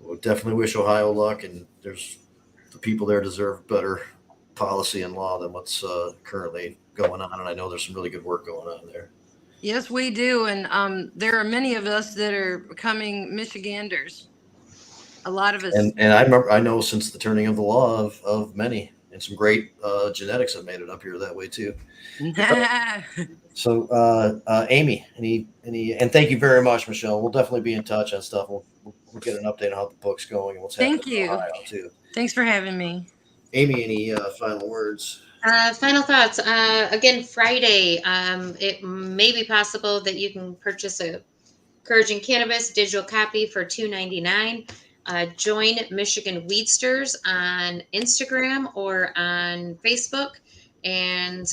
B: We'll definitely wish Ohio luck, and there's the people there deserve better policy and law than what's currently going on, and I know there's some really good work going on there.
J: Yes, we do, and there are many of us that are becoming Michiganders. A lot of us.
B: And I know since the turning of the law of many, and some great genetics have made it up here that way too. So Amy, any and thank you very much, Michelle. We'll definitely be in touch on stuff. We'll get an update on how the book's going and what's happening.
J: Thank you.
B: In Ohio too.
J: Thanks for having me.
B: Amy, any final words?
G: Final thoughts. Again, Friday, it may be possible that you can purchase a Courage and Cannabis digital copy for $2.99. Join Michigan Weedsters on Instagram or on Facebook, and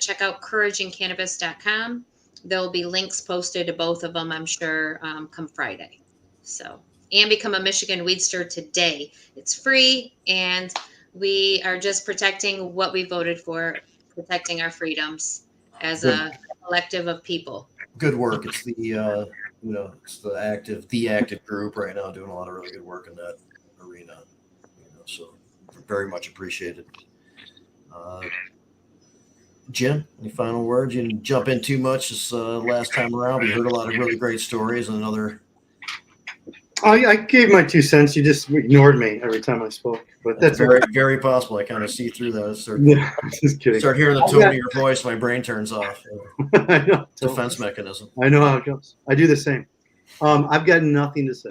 G: check out courageandcannabis.com. There'll be links posted to both of them, I'm sure, come Friday. So, and become a Michigan Weedster today. It's free, and we are just protecting what we voted for, protecting our freedoms as a collective of people.
B: Good work. It's the it's the active group right now doing a lot of really good work in that arena. So very much appreciated. Jim, any final words? You didn't jump in too much this last time around. We heard a lot of really great stories and another.
C: I gave my 2 cents. You just ignored me every time I spoke, but that's
B: very, very possible. I kind of see through that.
C: Just kidding.
B: Start hearing the tone of your voice, my brain turns off.
C: I know.
B: Defense mechanism.
C: I know how it goes. I do the same. I've got nothing to say.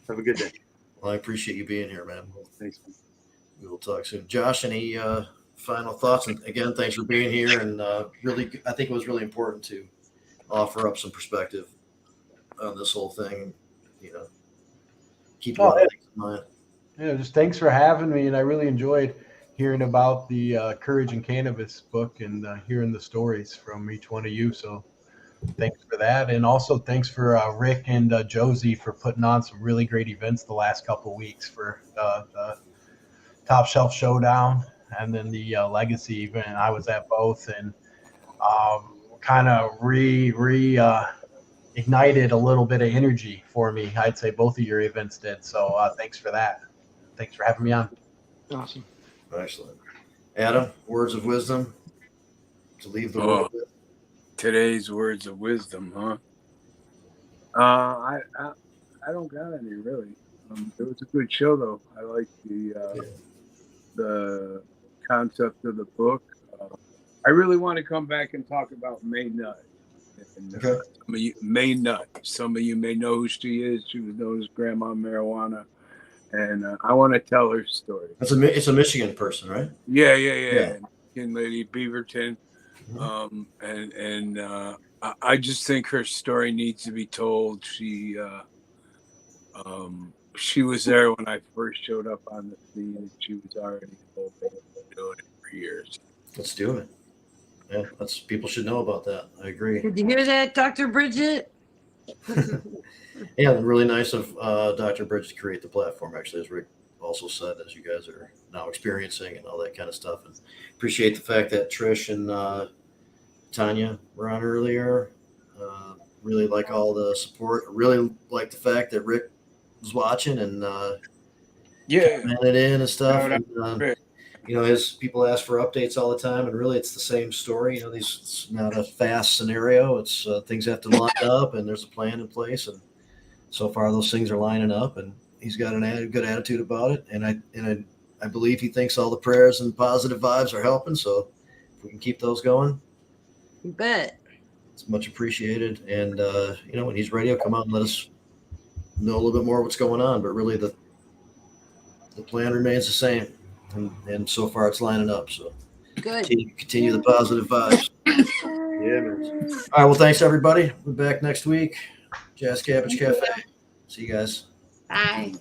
C: Have a good day.
B: Well, I appreciate you being here, man.
C: Thanks, man.
B: We will talk soon. Josh, any final thoughts? And again, thanks for being here. And really, I think it was really important to offer up some perspective on this whole thing. Keep things in mind.
E: Yeah, just thanks for having me, and I really enjoyed hearing about the Courage and Cannabis book and hearing the stories from each one of you. So thanks for that, and also thanks for Rick and Josie for putting on some really great events the last couple of weeks for the Top Shelf Showdown and then the Legacy event. I was at both, and kind of ignited a little bit of energy for me. I'd say both of your events did. So thanks for that. Thanks for having me on.
K: Awesome.
B: Excellent. Adam, words of wisdom to leave the world with?
D: Today's words of wisdom, huh? I don't got any really. It was a good show though. I like the concept of the book. I really want to come back and talk about May Nut. And, May Nut. Some of you may know who she is. She was known as Grandma Marijuana, and I want to tell her story.
B: It's a Michigan person, right?
D: Yeah. Michigan lady, Beaverton, and I just think her story needs to be told. She was there when I first showed up on the scene, and she was already doing it for years.
B: Let's do it. Yeah, people should know about that. I agree.
J: Did you hear that, Dr. Bridget?
B: Yeah, really nice of Dr. Bridget to create the platform, actually, as Rick also also said, as you guys are now experiencing and all that kind of stuff. And appreciate the fact that Trish and Tanya were on earlier. Really like all the support. Really like the fact that Rick was watching and commented in and stuff. And, his people ask for updates all the time, and really it's the same story. It's not a fast scenario. It's things have to line up, and there's a plan in place. And so far, those things are lining up, and he's got a good attitude about it. And I believe he thinks all the prayers and positive vibes are helping. So if we can keep those going,
J: you bet.
B: It's much appreciated. And when he's ready, he'll come out and let us know a little bit more what's going on. But really, the plan remains the same. And so far it's lining up. So
J: good.
B: Continue the positive vibes.
C: Yeah, man.
B: All right. Well, thanks everybody. We're back next week. Jazz Cabbage Cafe. See you guys.
G: Bye.